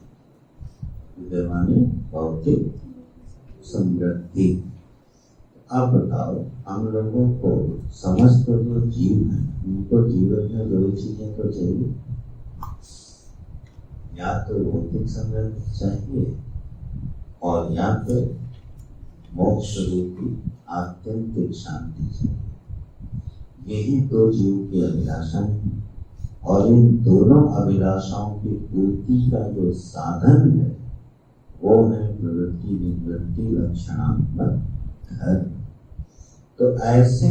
अभ्युदय माने भौतिक समृद्धि। अब बताओ, हम लोगों को समस्त जो जीव है उनको जीवन में दो चीजें तो चाहिए, या तो भौतिक समृद्धि चाहिए और या तो मोक्ष रूपी आत्यंतिक शांति चाहिए। यही दो जीव की अभिलाषाएं हैं और इन दोनों अभिलाषाओं की पूर्ति का जो साधन है वो है प्रवृत्ति निवृत्ति लक्षणात्मक धर्म। तो ऐसे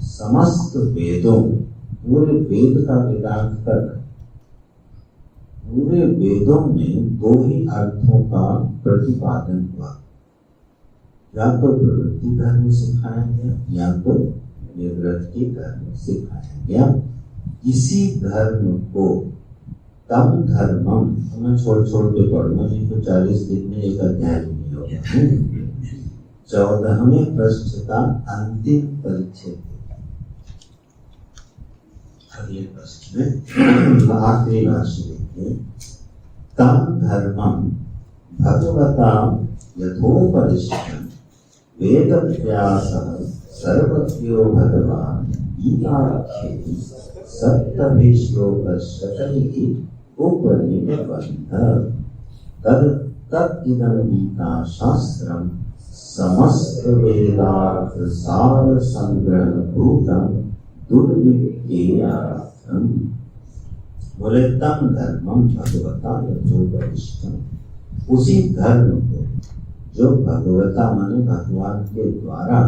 समस्त वेदों में, पूरे वेद का वेदांत कर, पूरे वेदों में दो ही अर्थों का प्रतिपादन हुआ, या तो प्रवृत्ति धर्म सिखाया गया या तो निवृत्ति धर्म सिखाया गया। इसी धर्म को तम धर्मम, मैं छोड़ के पढ़ूंगा, नहीं तो 40 दिन में एक अध्याय नहीं होगा। 14वें पृष्ठ का अंतिम परिच्छेद, अगले पृष्ठ में आखिरी राशि देखिए। तम धर्मम भगवता यथोपदिष्टं वेद व्यासः सर्वज्ञो भगवान् गीताख्ये सप्तभिश्लोकशतैः उपनिबद्धः तदिदं गीताशास्त्रं समस्त वेदार्थ सार संग्रहभूतं दुर्विज्ञेयार्थम्। बोले तम धर्मम भगवता यथोपदिष्टं, उसी धर्म को जो भगवता माने भगवान के द्वारा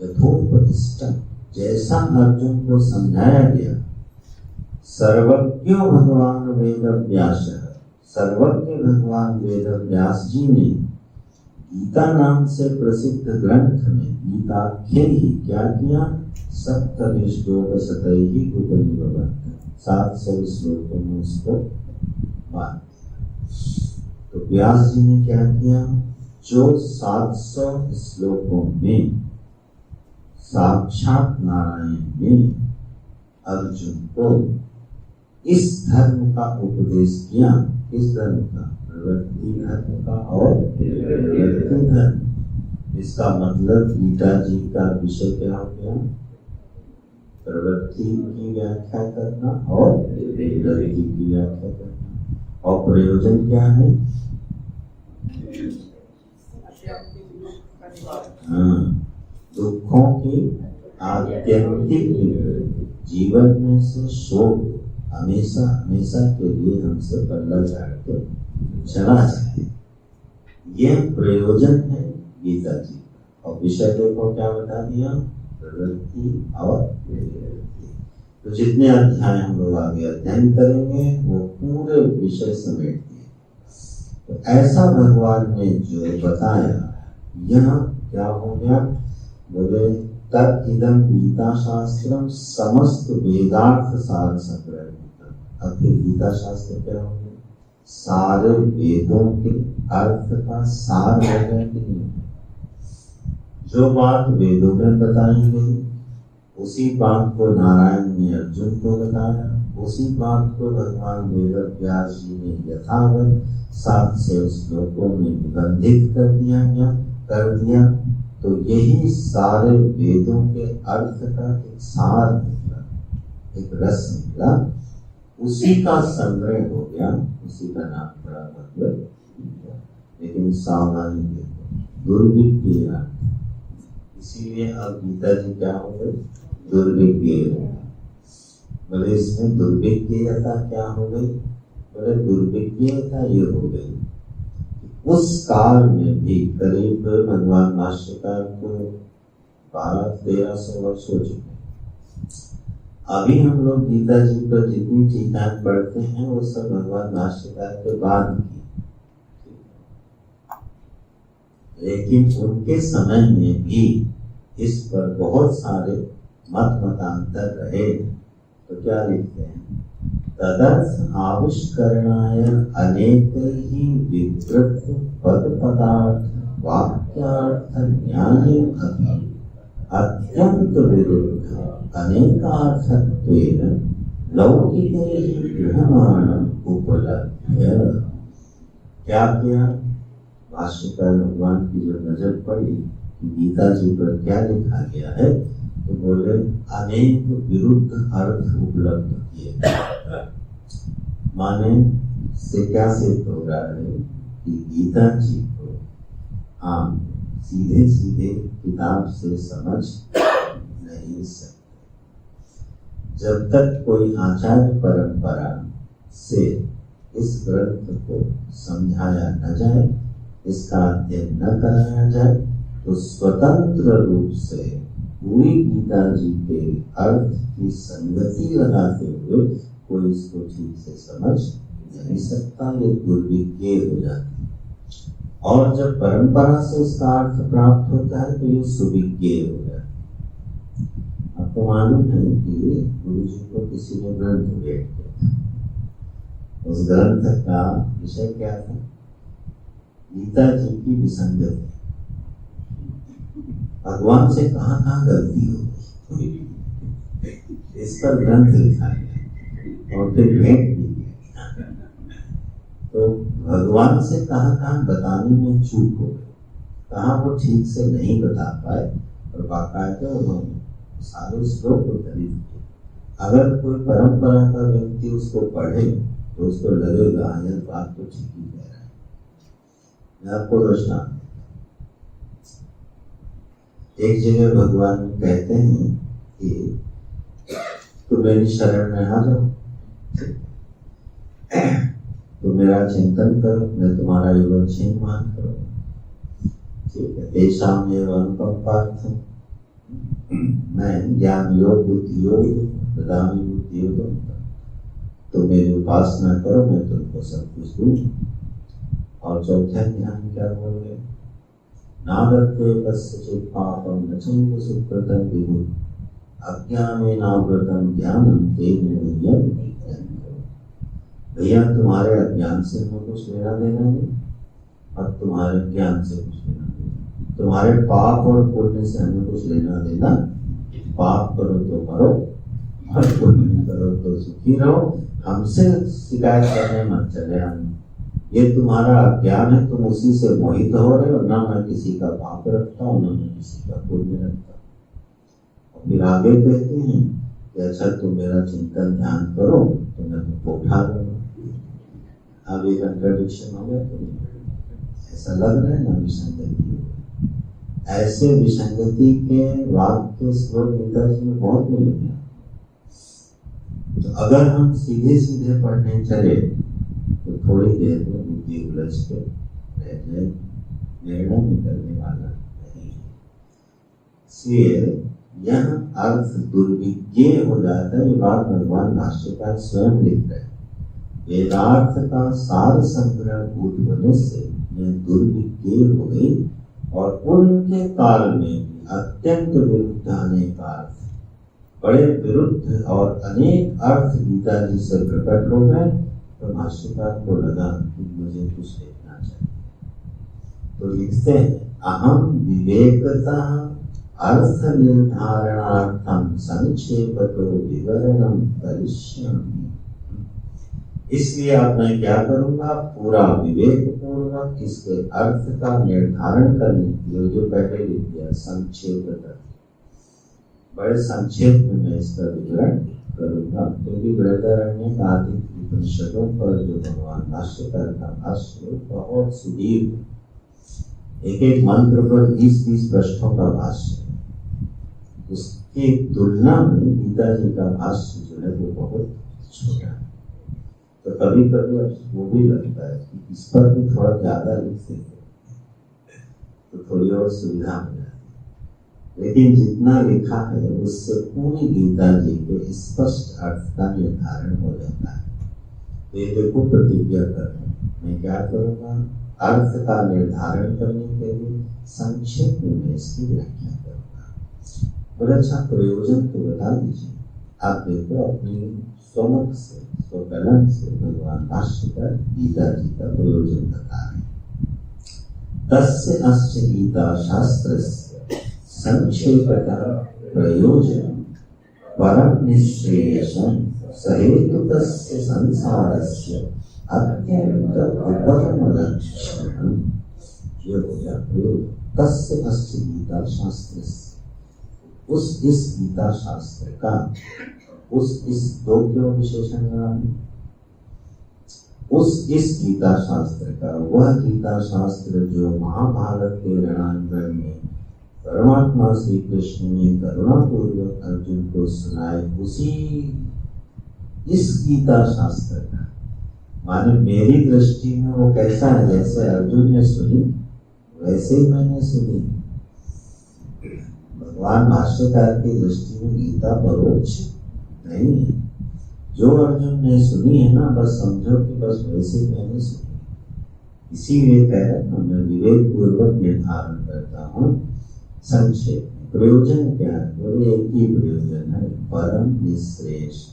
यथोपदिष्टं, जैसा अर्जुन को समझाया गया। सर्वज्ञ भगवान वेद व्यास, सर्वज्ञ भगवान वेद व्यास जी ने गीता नाम से प्रसिद्ध ग्रंथ में गीताख्ये ही क्या किया? 7 श्लोक शतैः उपनिबद्धः, 700 श्लोकों में उसको बांध दिया। तो व्यास जी ने क्या किया? जो 700 श्लोकों में साक्षात नारायण ने अर्जुन को इस धर्म का उपदेश किया। इस धर्म का, प्रवृत्ति धर्म का और निवृत्ति धर्म। इसका मतलब गीता जी का विषय क्या हो गया? प्रवृत्ति की व्याख्या करना और निवृत्ति की व्याख्या करना। और प्रयोजन क्या है? दुखों की आत्यंतिक निवृत्ति। जीवन में से शोक हमेशा हमेशा के लिए हमसे पल्ला झाड़ के चला जाए, यह प्रयोजन है गीता जी का। और विषय देखो क्या बता दिया? प्रवृत्ति और निवृत्ति। तो जितने अध्याय हम लोग आगे अध्ययन करेंगे वो पूरे विषय समेट दिए। तो ऐसा भगवान ने जो बताया, यह क्या हो गया? बोले तदिदं गीता शास्त्रम समस्त वेदार्थ सार संग्रह। अब फिर गीता शास्त्र क्या हो गया? सारे वेदों के अर्थ का सार हो गया कि नहीं? जो बात वेदों में बताई गई उसी बात को नारायण ने अर्जुन को बताया, उसी बात को भगवान वेद व्यास जी ने यथावत 700 श्लोकों में निबंधित कर दिया। तो यही सारे वेदों के अर्थ का एक सार निकला, एक रस निकला, उसी का संग्रह हो गया, उसी का नाम पड़ा मतलब। लेकिन सावधानी देखो, दुर्विज्ञ अर्थ। इसीलिए अब गीता जी क्या हो गई? दुर्विज्ञ हो गई। बोले इसमें दुर्विज्ञता क्या हो गई? बोले दुर्विज्ञता ये हो गई उस काल में भी करीब भगवान भाष्यकार को 1200-1300 वर्ष हो चुके हैं। अभी हम लोग गीता जी पर जितनी टीकाएं पढ़ते हैं वो सब भगवान भाष्यकार के बाद की, लेकिन उनके समय में भी इस पर बहुत सारे मतांतर रहे। तो क्या लिखते हैं? तदर्थ आविष्करणाय अनेक ही विकृत पद पदार्थ वाक्यार्थ न्याय अत्यंत विरुद्ध अनेकार्थत्वेन लौकिके गृह्यमाणं उपलभ्य। क्या किया? भाष्यकार भगवान की जो नजर पड़ी गीता जी पर क्या लिखा गया है, तो बोले अनेक विरुद्ध अर्थ उपलब्ध किए। माने से क्या सिद्ध हो रहा है कि गीता जी को हम सीधे सीधे किताब से समझ नहीं सकते। जब तक कोई आचार्य परंपरा से इस ग्रंथ को समझाया न जाए, इसका अध्ययन न कराया जाए, तो स्वतंत्र रूप से पूरी गीता जी के अर्थ की संगति लगाते हुए कोई इसको ठीक से समझ नहीं सकता, ये दुर्विज्ञ हो जाती है। और जब परंपरा से इसका अर्थ प्राप्त होता है तो ये सुविज्ञ हो जाता है। आपको मालूम है कि गुरु जी को किसी ने ग्रंथ भेंट किया था। उस ग्रंथ का विषय क्या था? गीता जी की विसंगति, भगवान से कहाँ कहाँ गलती हो गई, इस पर ग्रंथ लिखा गया और फिर भेंट भी किया। तो भगवान से कहाँ कहाँ बताने में चूक हो गई, कहाँ वो ठीक से नहीं बता पाए, और बाकायदा उन्होंने सारे श्लोक को दलित किए। अगर कोई परंपरा का व्यक्ति उसको पढ़े तो उसको लगेगा यह बात तो ठीक ही कह रहा है। मैं आपको दृष्टांत, एक जगह भगवान कहते हैं कि तुम मेरी शरण में आ जाओ, तुम मेरा चिंतन करो, मैं तुम्हारा योगक्षेम मान करो। ठीक है, तेषाम एवं अनुकंपार्थम, मैं ज्ञान योग बुद्धि योग ददामि बुद्धि योग, तुम मेरी उपासना करो, मैं तुमको सब कुछ दूंगा। और चौथा ध्यान क्या बोले? नादत्ते कस्यचित् पापं न चैव सुकृतं विभुः अज्ञानेनावृतं ज्ञानं तेन विद्यं। भैया तुम्हारे अज्ञान से हमें कुछ लेना देना नहीं और तुम्हारे ज्ञान से कुछ लेना देना, तुम्हारे पाप और पुण्य से हमें कुछ लेना देना। पाप करो तो मरो और पुण्य करो तो सुखी रहो, हमसे शिकायत करने मत चले। हम ये तुम्हारा अज्ञान है, तुम उसी से मोहित हो रहे हो। ना मैं किसी का पाप रखता हूँ, ना मैं किसी का पुण्य रखता हूँ। और फिर आगे कहते हैं कि अच्छा तुम मेरा चिंतन ध्यान करो तो मैं तुमको उठा लूंगा। अब ये कंट्राडिक्शन हो गया, तो ऐसा लग रहा है ना विसंगति। ऐसे विसंगति के वाक्य श्लोक गीता जी में बहुत मिलेंगे। तो अगर हम सीधे सीधे पढ़ने चले तो थोड़ी देर में बुद्धि उलझ के रह जाए, निर्णय निकलने वाला नहीं है। इसलिए यह अर्थ दुर्विज्ञ हो जाता है। ये बात भगवान भाष्यकार स्वयं लिख रहे हैं। वेदार्थ का सार संग्रह भूत होने से यह दुर्विज्ञ हो गई और उनके काल में भी अत्यंत विरुद्ध अनेक अर्थ, बड़े विरुद्ध और अनेक अर्थ गीता जी से प्रकट हो गए। तो भाष्यकार को लगा कि मुझे कुछ लिखना चाहिए, तो लिखते हैं अहम विवेकता अर्थ निर्धारणार्थम संक्षेपतो विवरणम करिष्यामि। इसलिए अब मैं क्या करूंगा, पूरा विवेक पूर्वक इसके अर्थ का निर्धारण करने के लिए जो पहले लिख दिया संक्षेप कर, बड़े संक्षेप में मैं इसका विवरण करूंगा, क्योंकि बृहदारण्यक आदि उपनिषदों पर जो भगवान भाष्यकार का भाष्य बहुत सुदीर्घ, एक एक मंत्र पर 20-20 पृष्ठों का भाष्य है। उसकी तुलना में गीता जी का भाष्य जो है वो बहुत छोटा है, तो कभी कभी वो भी लगता है कि इस पर भी थोड़ा ज्यादा लिख सकते तो थोड़ी और सुविधा हो जाती, लेकिन जितना लिखा है उससे पूरी गीता जी के स्पष्ट अर्थ का निर्धारण हो जाता है। तो ये देखो प्रतिज्ञा कर रहे हैं, मैं क्या करूँगा, अर्थ का निर्धारण करने के लिए संक्षेप में मैं इसकी व्याख्या करूँगा। बड़ा अच्छा प्रयोजन तो बता दीजिए, आप देखो अपनी स्वमुख से स्वकलम से भगवान भाष्यकार गीता जी का प्रयोजन बता रहे हैं। तस्य अस्य गीता शास्त्रस्य संक्षेपतः प्रयोजन परम निश्रेयसं सहेतुकस्य संसारस्य अत्यंत उपरम लक्ष्यम्। ये हो गया प्रयोजन। तस्य अस्य गीता शास्त्रस्य, उस इस गीता शास्त्र का, उस इस दो क्यों विशेषण नाम, उस इस गीता शास्त्र का, वह गीता शास्त्र जो महाभारत के रणांगण में परमात्मा श्री कृष्ण ने करुणा पूर्वक अर्जुन को सुनाए, उसी इस गीता शास्त्र का, माने मेरी दृष्टि में वो कैसा है, जैसे अर्जुन ने सुनी वैसे ही मैंने सुनी। भगवान भाष्यकार की दृष्टि में गीता परोक्ष नहीं है, जो अर्जुन ने सुनी है ना, बस समझो कि बस वैसे ही मैंने सुनी। इसीलिए कह रहे हैं मैं विवेक पूर्वक निर्धारण करता हूँ। संक्षेप में प्रयोजन क्या है, बोले एक ही प्रयोजन है, परम निश्रेयस।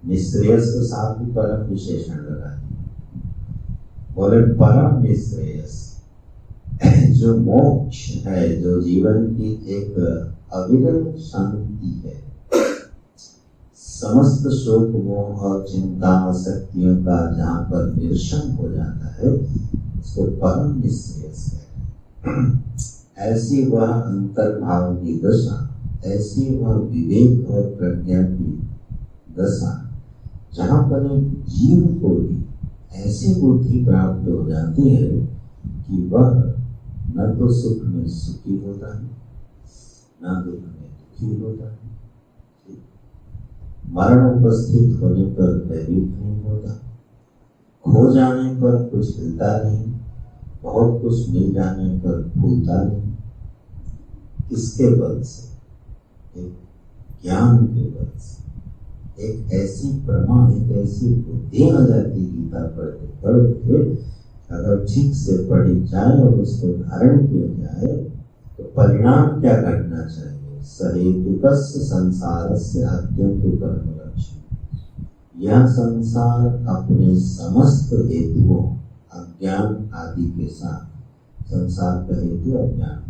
निश्रेयस के साथ भी परम विशेषण लगा दिया, बोले परम निश्रेयस, जो मोक्ष है, जो जीवन की एक अविरल शांति है, समस्त शोक मोह और चिंता शक्तियों का जहाँ पर निरसन हो जाता है, उसको परम निश्रेयस है। ऐसी वह अंतर्भाव की दशा, ऐसी वह विवेक और प्रज्ञा की दशा, जहाँ पर जीव को भी ऐसी बुद्धि प्राप्त हो जाती है कि वह न तो सुख में सुखी होता है, न दुख में दुखी होता है, मरण उपस्थित होने पर भयभीत नहीं होता, खो जाने पर कुछ मिलता नहीं, बहुत कुछ मिल जाने पर भूलता नहीं। किसके बल से? एक ज्ञान के बल से। एक ऐसी प्रमा, एक ऐसी बुद्धि आ जाती गीता पढ़ते पढ़ते, अगर ठीक से पढ़ी जाए और उसको धारण किया जाए तो परिणाम क्या घटना चाहिए, सहेतुकस्य संसारस्य अत्यंतुकर्म लक्ष्य। यह संसार अपने समस्त हेतुओं, अज्ञान आदि के साथ, संसार का हेतु अज्ञान,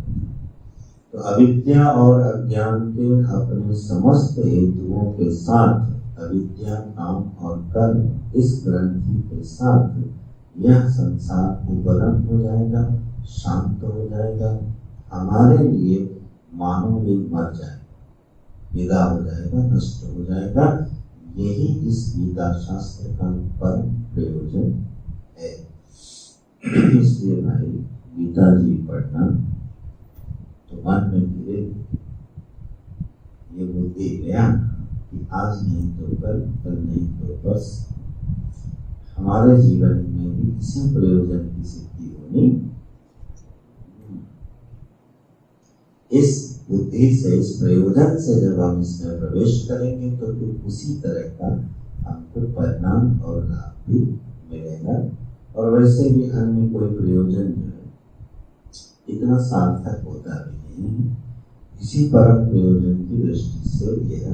तो अविद्या और अज्ञान के अपने समस्त हेतुओं के साथ, अविद्या काम और कर्म इस ग्रंथि के साथ यह संसार उपरम हो जाएगा, शांत हो जाएगा, हमारे लिए मानो ये मर जाए, विदा हो जाएगा, नष्ट हो जाएगा। यही इस गीता शास्त्र का परम प्रयोजन है। इसलिए भाई गीता जी पढ़ना तो मन में धीरे ये बुद्धि गया कि आज नहीं तो कल, कल नहीं तो बस, हमारे जीवन में भी इसी प्रयोजन की सिद्धि होनी। इस बुद्धि से, इस प्रयोजन से जब हम इसमें प्रवेश करेंगे तो फिर उसी तरह का हमको परिणाम और लाभ भी मिलेगा। और वैसे भी अन्य कोई प्रयोजन जो है इतना सार्थक होता भी नहीं। इसी परम प्रयोजन की दृष्टि से यह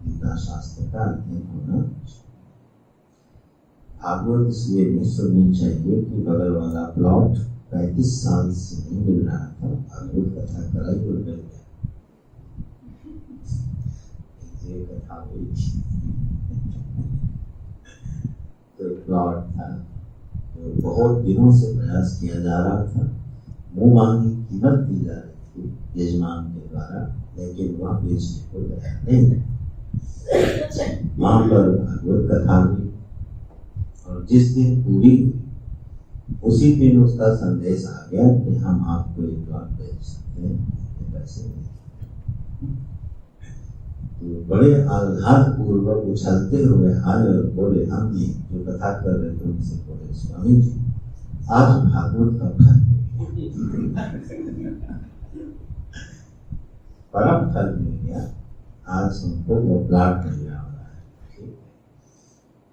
गीता शास्त्र का अध्ययन होना चाहिए। भागवत इसलिए नहीं सुननी चाहिए कि बगल वाला प्लॉट 35 साल से नहीं मिल रहा था, भागवत कथा कराई और मिल गया। ये कथा हुई तो प्लॉट था जो बहुत दिनों से प्रयास किया जा रहा था, मुंह मांगी कीमत दी जा रही थी यजमान के द्वारा, लेकिन वह बेचने को तैयार नहीं है। वहां पर भागवत कथा हुई और जिस दिन पूरी हुई उसी दिन उसका संदेश आ गया कि हम आपको एक प्लॉट बेच सकते हैं, पैसे नहीं। तो बड़े आह्लाद पूर्वक उछलते हुए आए और बोले, हम नहीं, जो कथा कर रहे थे उनसे बोले, स्वामी जी आज भागवत का फल परम फल मिल गया, आज हमको वो प्लॉट मिलने वाला है।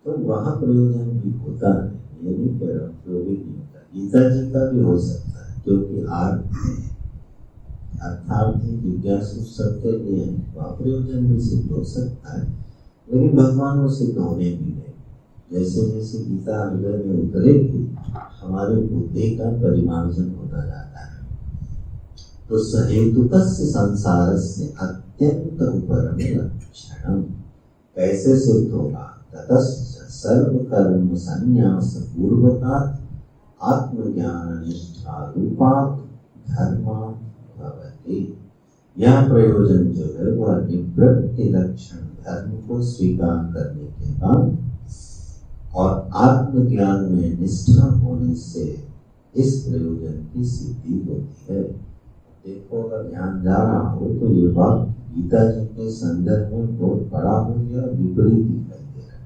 तो वहाँ प्रयोजन भी होता है, ये नहीं कह रहा हूँ उपयोगी नहीं होता। गीता जी का भी हो सकता है, क्योंकि अर्थार्थी जिज्ञासु सबके लिए वह प्रयोजन भी सिद्ध हो सकता है, लेकिन भगवान वो सिद्ध होने भी नहीं। जैसे जैसे गीता हृदय में उतरेगी हमारी बुद्धि का परिमार्जन होता जाता है। तो सहेतुकस्य संसारस्य अत्यंत उपरम लक्षणम कैसे सिद्ध होगा? ततश्च सर्व कर्म संन्यास पूर्वकात् आत्मज्ञान निष्ठा रूपात् धर्मात् भवति। यह प्रयोजन जो है वह निवृत्ति लक्षण धर्म को स्वीकार करने के बाद और आत्मज्ञान में निष्ठा होने से इस प्रयोजन की सिद्धि होती है। देखो, अगर ध्यान जा रहा हो तो ये बात गीता जी के संदर्भ में बहुत बड़ा हो गया, विपरीत दिखाई दे रहा है।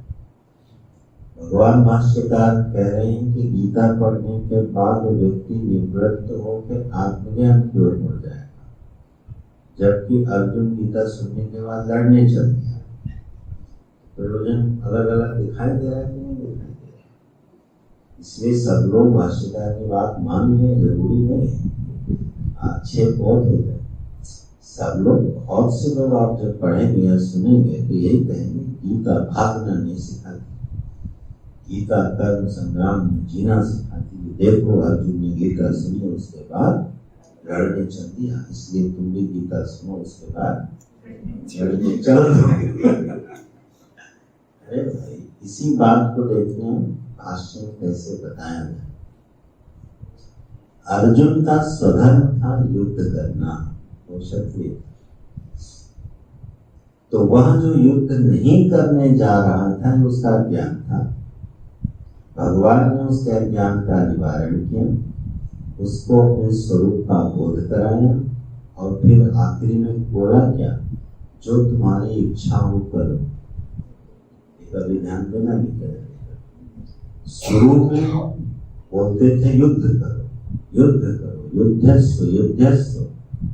भगवान भाष्यकार कह रहे हैं कि गीता पढ़ने के बाद व्यक्ति निवृत्त होकर आत्मज्ञान की ओर बढ़ जाएगा, जबकि अर्जुन गीता सुनने के बाद लड़ने चल गया। प्रयोजन अलग अलग दिखाई दे रहा है कि नहीं दिखाई दे रहा है? इसलिए सब लोग भाष्यकार की बात मान लें जरूरी नहीं है। अच्छे बहुत हो गए सब लोग, बहुत से लोग आप जब पढ़ेंगे या सुनेंगे तो यही कहेंगे गीता भागना नहीं सिखाती, गीता कर्म संग्राम में जीना सिखाती है। देखो अर्जुन ने गीता सुनी उसके बाद लड़ने चल दिया, इसलिए तुम भी गीता सुनो उसके बाद लड़ने चल दो। अरे भाई, इसी बात को देखना भाष्य में कैसे बताया गया। अर्जुन का स्वधर्म था युद्ध करना, वो क्षत्रिय, तो वह जो युद्ध नहीं करने जा रहा था उसका ज्ञान था। भगवान ने उसके ज्ञान का निवारण किया, उसको अपने स्वरूप का बोध कराया और फिर आखिरी में बोला क्या, जो तुम्हारी इच्छा हो करो। कभी ध्यान देना नहीं करेगा। शुरू में बोलते थे युद्ध करो युद्ध करो, युद्धस्व युद्धस्व,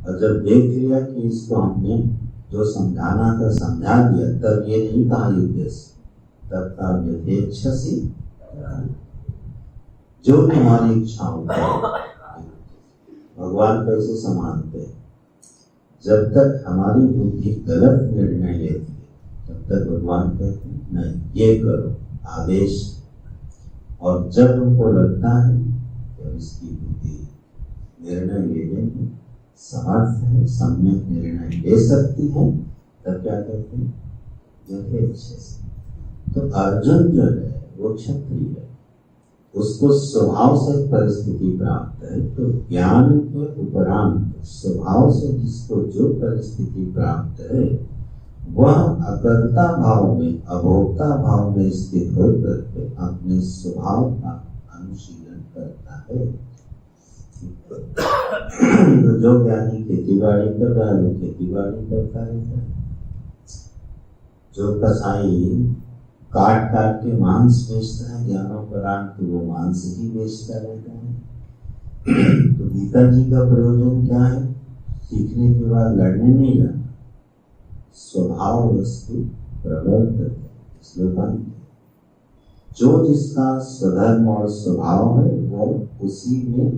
और जब देख लिया कि इसको हमने जो समझाना था समझा दिया, तब ये नहीं कहा युद्धस्व, तब कहा यथेच्छसि, जो तुम्हारी इच्छा होती। भगवान कैसे समानते, जब तक हमारी बुद्धि गलत निर्णय लेती है तब तक भगवान कहते हैं नहीं ये करो, आदेश। और जब उनको लगता है कि इसकी बुद्धि निर्णय लेने में समर्थ है, सम्यक निर्णय ले सकती है, तब क्या कहते हैं यथेच्छसि। तो अर्जुन जो है वो क्षत्रिय है, उसको स्वभाव से परिस्थिति प्राप्त है। तो ज्ञान के उपरांत स्वभाव से जिसको जो परिस्थिति प्राप्त है वह अकर्ता भाव में, अभोक्ता भाव में स्थित होकर के अपने स्वभाव का अनुशीलन करता है। तो जो ज्ञानी खेती बाड़ी कर रहा है वो खेती बाड़ी करता रहता है, जो कसाई काट काट के मांस बेचता है ज्ञानोपरांत, तो वो मांस ही बेचता रहता है। तो गीता जी का प्रयोजन क्या है? सीखने के बाद लड़ने नहीं जाना, स्वभाव वस्तु प्रवर्तते श्लोकांत, जो जिसका स्वधर्म और स्वभाव है वो उसी में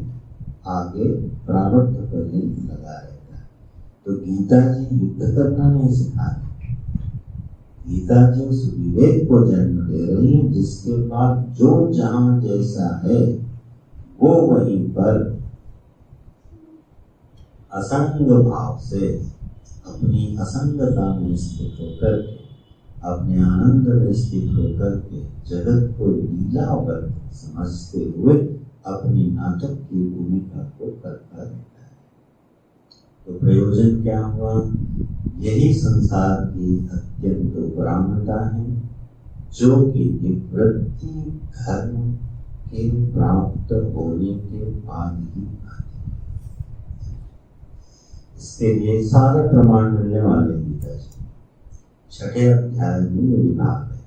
आगे प्रारब्ध पर्यंत लगा रहता है। तो गीता जी युद्ध करना नहीं सिखा रहे, गीता जी उस विवेक को जन्म दे रही है जिसके बाद जो जहां जैसा है वो वहीं पर असंग भाव से अपनी असंगता में स्थित होकर के अपने आनंद में स्थित होकर के जगत को लीलावत समझते हुए अपनी नाटक की भूमिका को करता रहता है। तो प्रयोजन क्या हुआ? यही संसार की अत्यंत उपरामता है जो कि निवृत्ति धर्म के प्राप्त होने के बाद ही आती है। इसके लिए सारे प्रमाण मिलने वाले गीता जी 6 अध्याय में ये विभाग है।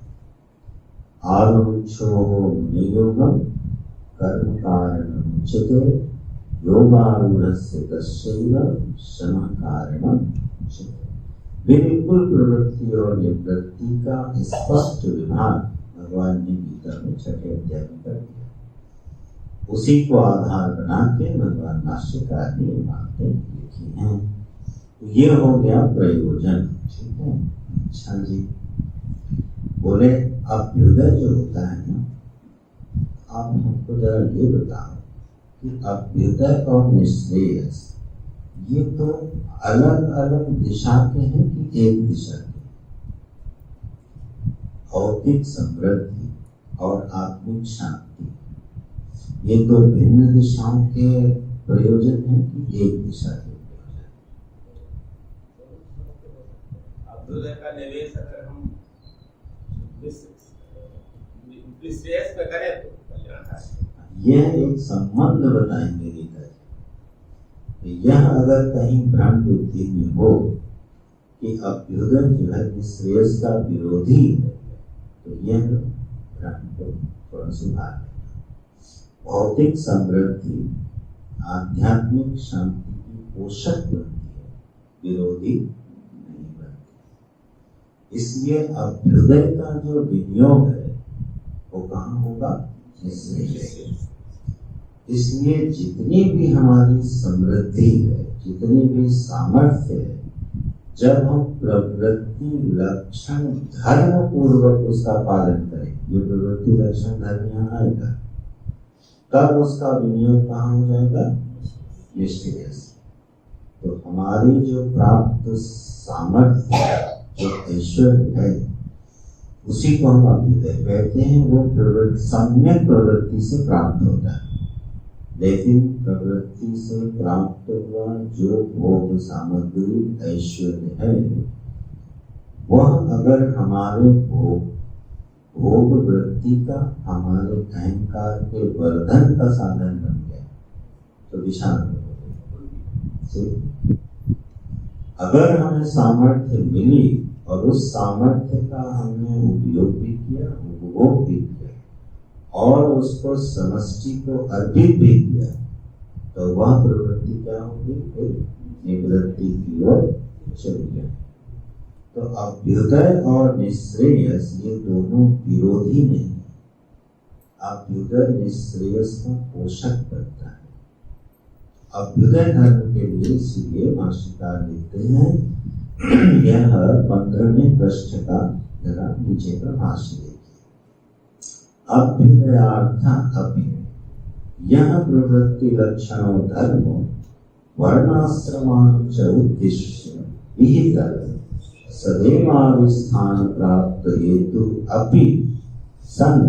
आरुक्षो मुनियोगम कर्म कारण उच्यते योगारूढ़स्य तस्यैव शमः कारणम् उच्यते। बिल्कुल प्रवृत्ति और निवृत्ति का स्पष्ट विभाग भगवान ने गीता में 6 अध्याय में कर दिया। उसी को आधार बना के भगवान भाष्यकार ने बातें लिखी हैं। तो ये हो गया प्रयोजन। ठीक है, अच्छा जी। बोले अभ्युदय जो होता है ना, आप हमको जरा ये बताओ कि अभ्युदय और निश्रेयस ये तो अलग अलग दिशा के हैं कि एक दिशा के? भौतिक समृद्धि और आत्मिक शांति ये तो भिन्न दिशाओं के प्रयोजन हैं कि एक दिशा के?
अभ्युदय का निवेश अगर हम श्रेयस पे करें तो
यह एक संबंध बताएंगे गीता जी। यह अगर कहीं भ्रम बुद्धि में हो कि अभ्युदय जो है निश्रेयस का विरोधी है तो यह भ्रम को थोड़ा सुधार लेना। भौतिक समृद्धि आध्यात्मिक शांति की पोषक बनती है, विरोधी नहीं बनती। इसलिए अभ्युदय का जो विनियोग है वो कहाँ होगा? इसलिए जितनी भी हमारी समृद्धि है, जितनी भी सामर्थ्य है, जब हम प्रवृत्ति लक्षण धर्म पूर्वक उसका पालन करें, ये प्रवृत्ति लक्षण धर्म यहाँ आएगा, तब उसका विनियोग कहाँ हो जाएगा? निश्चय। तो हमारी जो प्राप्त सामर्थ्य जो ऐश्वर्य है उसी को हम अभ्युदय कहते हैं। वो प्रवृत्ति सम्यक प्रवृत्ति से प्राप्त होता है। लेकिन प्रवृत्ति से प्राप्त हुआ जो भोग सामग्री ऐश्वर्य है वह अगर हमारे भोग वृत्ति का, हमारे अहंकार के वर्धन का साधन बन गया तो विशाल हो गई। अगर हमें सामर्थ्य मिली और उस सामर्थ्य का हमने उपयोग भी किया, उपभोग भी किया और उसको समष्टि को अर्पित भी किया तो वह प्रवृत्ति क्या होगी? निवृत्ति की ओर चली जाए। तो अभ्युदय और निश्रेयस ये दोनों विरोधी नहीं है। अभ्युदय निश्रेयस का पोषक बनता है। अभ्युदय धर्म के लिए इसलिए भाष्यकार लिखते हैं, यह 15वें पृष्ठ का जरा नीचे का भाष्य देखिए। अभ्युदयार्थ अपि यह प्रवृत्ति लक्षणों धर्म वर्णाश्रमांच उद्दिश्य विहित सदैवाविस्थान प्राप्त हेतु अपि सन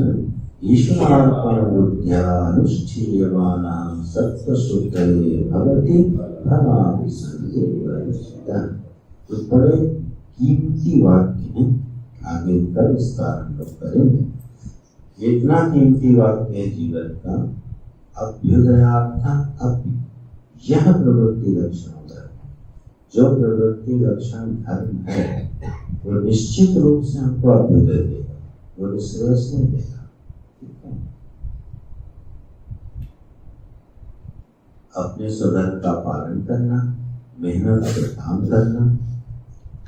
ईश्वरार्पण बुद्ध्या अनुष्ठीयमानां सत्त्वशुद्धये भवति फलाभिसंधिः। तो बड़े कीमती वाक्य हैं, आगे का विस्तार हम लोग करेंगे। इतना कीमती वाक्य है जीवन का। अभ्युदयार्थ अपि यह प्रवृत्ति लक्षण धर्म, जो प्रवृत्ति लक्षण धर्म है वो निश्चित रूप से हमको अभ्युदय देगा, वो निश्रेयस नहीं देगा। ठीक है, अपने स्वधर्म का पालन करना, मेहनत से काम करना,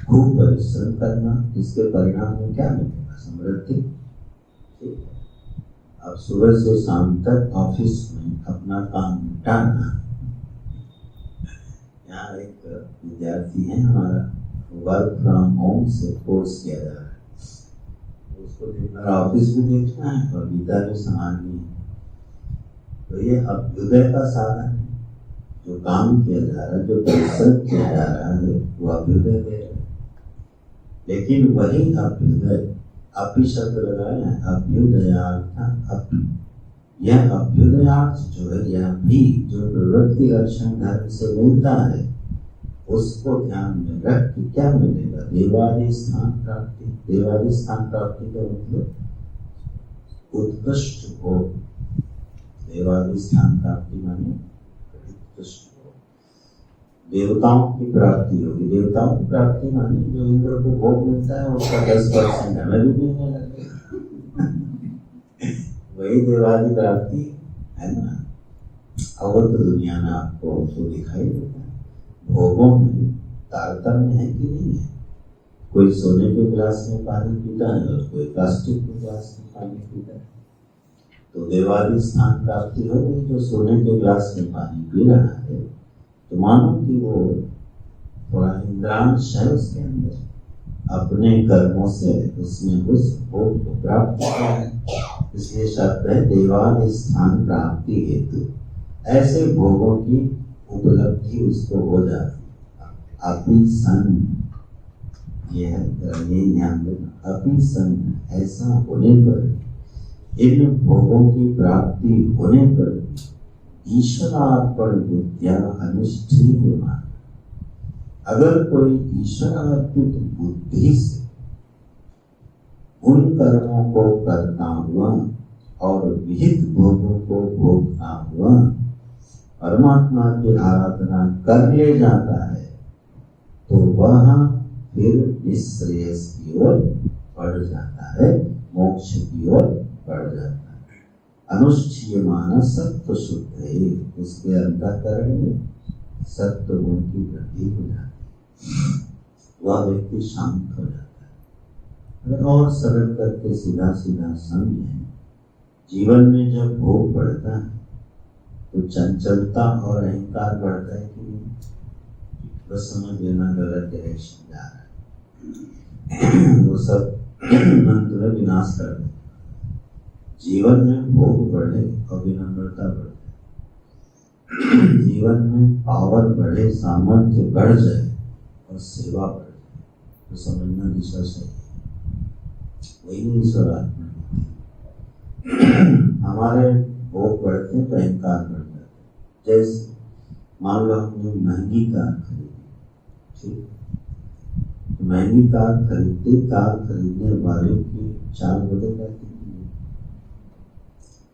खूब परिश्रम करना, इसके परिणाम में क्या मिलेगा? समृद्धि। ठीक है, अब सुबह से शाम तक ऑफिस में अपना काम निपटाना। यहाँ एक विद्यार्थी है हमारा, वर्क फ्रॉम होम से कोर्स किया जा रहा है, उसको देखना, ऑफिस भी देखना है और गीता भी संभालनी है। तो ये अभ्युदय का साधन है, जो काम किया जा रहा है, जो परिश्रम किया जा रहा है, वो अभ्युदय दे रहा है। लेकिन वही अभ्युदय, अपि शब्द लगाए हैं, अभ्युदयार्थ अपि, यह अभ्युदयार्थ जो है, यह भी जो प्रवृत्ति लक्षण धर्म से मिलता है, उसको ध्यान में रख के क्या मिलेगा? देवादि स्थान प्राप्ति। देवादि स्थान प्राप्ति का मतलब उत्कृष्ट भोग। देवादि स्थान प्राप्ति माने उत्कृष्ट भोग, देवताओं की प्राप्ति होगी। देवताओं की प्राप्ति माने जो इंद्र को भोग मिलता है उसका 10% हमें भी मिलने लगेगा। वही देवादि प्राप्ति है ना। और तो दुनिया में आपको तो दिखाई देता है, भोगों में तारतम्य है कि नहीं है। कोई सोने के गिलास में पानी पीता है और कोई प्लास्टिक के गिलास में पानी पीता है। तो देवादि स्थान प्राप्ति हो गई, जो सोने के गिलास में पानी पी रहा है तो मानो कि वो थोड़ा इंद्रांश है उसके अंदर, अपने कर्मों से उसने उस भोग को प्राप्त किया है। इसलिए शब्द है देवादि स्थान प्राप्ति हेतु। ऐसे भोगों की उपलब्धि उसको हो जाती है। अपि सन, ये है, ये ध्यान देना, अपि सन, ऐसा होने पर, इन भोगों की प्राप्ति होने पर ईश्वरार्पण बुद्धिया अनुष्ठीय मान। अगर कोई ईश्वरार्पित बुद्धि से उन कर्मों को करता हुआ और विहित भोगों को भोगता हुआ परमात्मा की आराधना कर ले जाता है, तो वह फिर निःश्रेयस की ओर बढ़ जाता है, मोक्ष की ओर बढ़ जाता है। अनुष्ठीयमान सत्व शुद्ध है, उसके अंतःकरण में सत्व गुण की वृद्धि हो जाती है, वह व्यक्ति शांत हो जाता है। और सरल करके सीधा सीधा समझें, जीवन में जब भोग बढ़ता है तो चंचलता और अहंकार बढ़ता है कि नहीं? बस समझ लेना गलत डायरेक्शन जा रहा है, वो सब अंत में विनाश कर देता है। जीवन में भोग बढ़े और विनम्रता बढ़े, जीवन में पावर बढ़े, सामर्थ्य बढ़ जाए और सेवा बढ़ जाए, तो समझना दिशा सही है। वही ईश्वरात्मा। हमारे भोग बढ़ते हैं तो अहंकार बढ़ जाता है। जैसे मान लो हमने महंगी कार खरीदी, ठीक, तो महंगी कार खरीदते, कार खरीदने वाले की चाल बदल जाती है,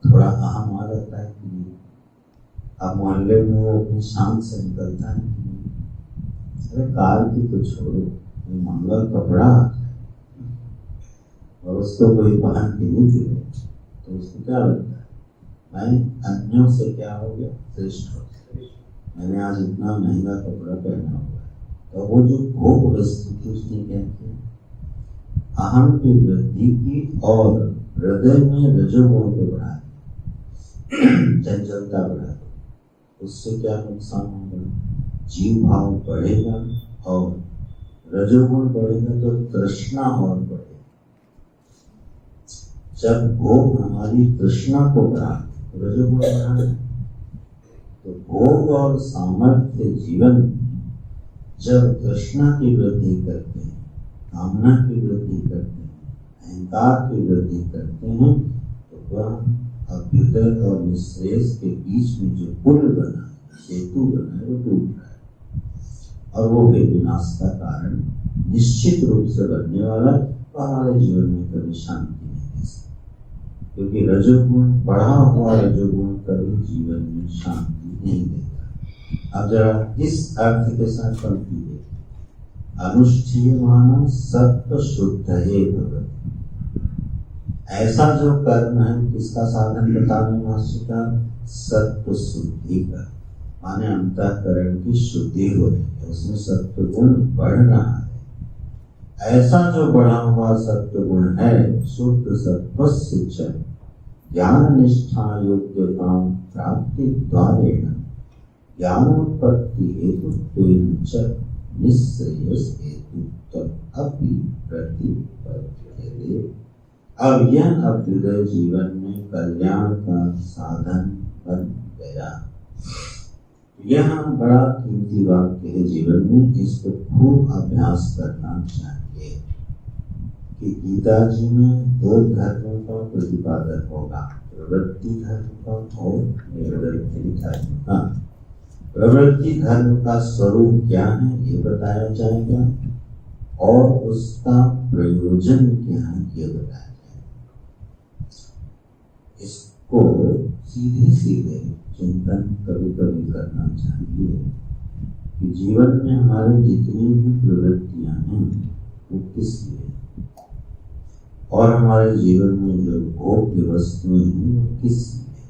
थोड़ा अहम आ जाता है कि नहीं। अब मोहल्ले में वो अपनी शान से निकलता है कि नहीं। अरे कार की तो छोड़ो, ये महंगा कपड़ा और उसको कोई पहन के नहीं फिरे तो उसको क्या लगता है, मैं अन्यों से क्या हो गया, श्रेष्ठ हो गया, मैंने आज इतना महंगा कपड़ा पहना हुआ है। तो वो जो भोग वस्तु थी उसने क्या किया, अहम की वृद्धि की और हृदय में रजोगुण को बढ़ा दिया, चंचलता बढ़ा दी। उससे क्या नुकसान होगा, जीव भाव बढ़ेगा और रजोगुण बढ़ेगा तो तृष्णा और बढ़ेगा। जब भोग हमारी तृष्णा को बढ़ा, रजोगुण बढ़ा है, तो भोग और सामर्थ्य जीवन जब तृष्णा की वृद्धि करते हैं, कामना की वृद्धि करते हैं, अहंकार की वृद्धि करते हैं, तो वह अभ्युदय और निःश्रेयस के बीच में जो पुल बना है, सेतु बना है, वो टूट रहा है और वो भी विनाश का कारण निश्चित रूप से बनने वाला। तो हमारे जीवन में कभी शांति नहीं दे सकती, क्योंकि रजोगुण, बढ़ा हुआ रजोगुण कभी जीवन में शांति नहीं देता। अब जरा इस अर्थ के साथ पंक्ति देखिए, अनुष्ठीयमान सत्व शुद्ध है भगवत। ऐसा जो कर्म है, किसका साधन बताने भाष्यकार, सत्व शुद्धि का, माने अंतःकरण की शुद्धि हो रही है, उसमें सत्व गुण बढ़ रहा है। ऐसा जो बढ़ा हुआ सत्व गुण है, शुद्ध सत्वस्य ज्ञान निष्ठा योग्यता प्राप्ति द्वारेण ज्ञानोत्पत्ति हेतु निःश्रेयस हेतु अपि प्रतिपद्यते। अब यह अभ्युदय जीवन में कल्याण का साधन बन गया। यह बड़ा कीमती वाक्य है जीवन में, इसको खूब अभ्यास करना चाहिए कि गीता जी में 2 धर्मों का प्रतिपादन होगा, प्रवृत्ति धर्म का और निवृत्ति धर्म का। प्रवृत्ति धर्म का स्वरूप क्या है ये बताया जाएगा और उसका प्रयोजन क्या है ये बताया जाएगा। इसको सीधे सीधे चिंतन कभी कभी करना चाहिए कि जीवन में हमारी जितनी भी प्रवृत्तियां हैं वो किस लिए, और हमारे जीवन में जो भोग्य वस्तुएं हैं वो किस लिए,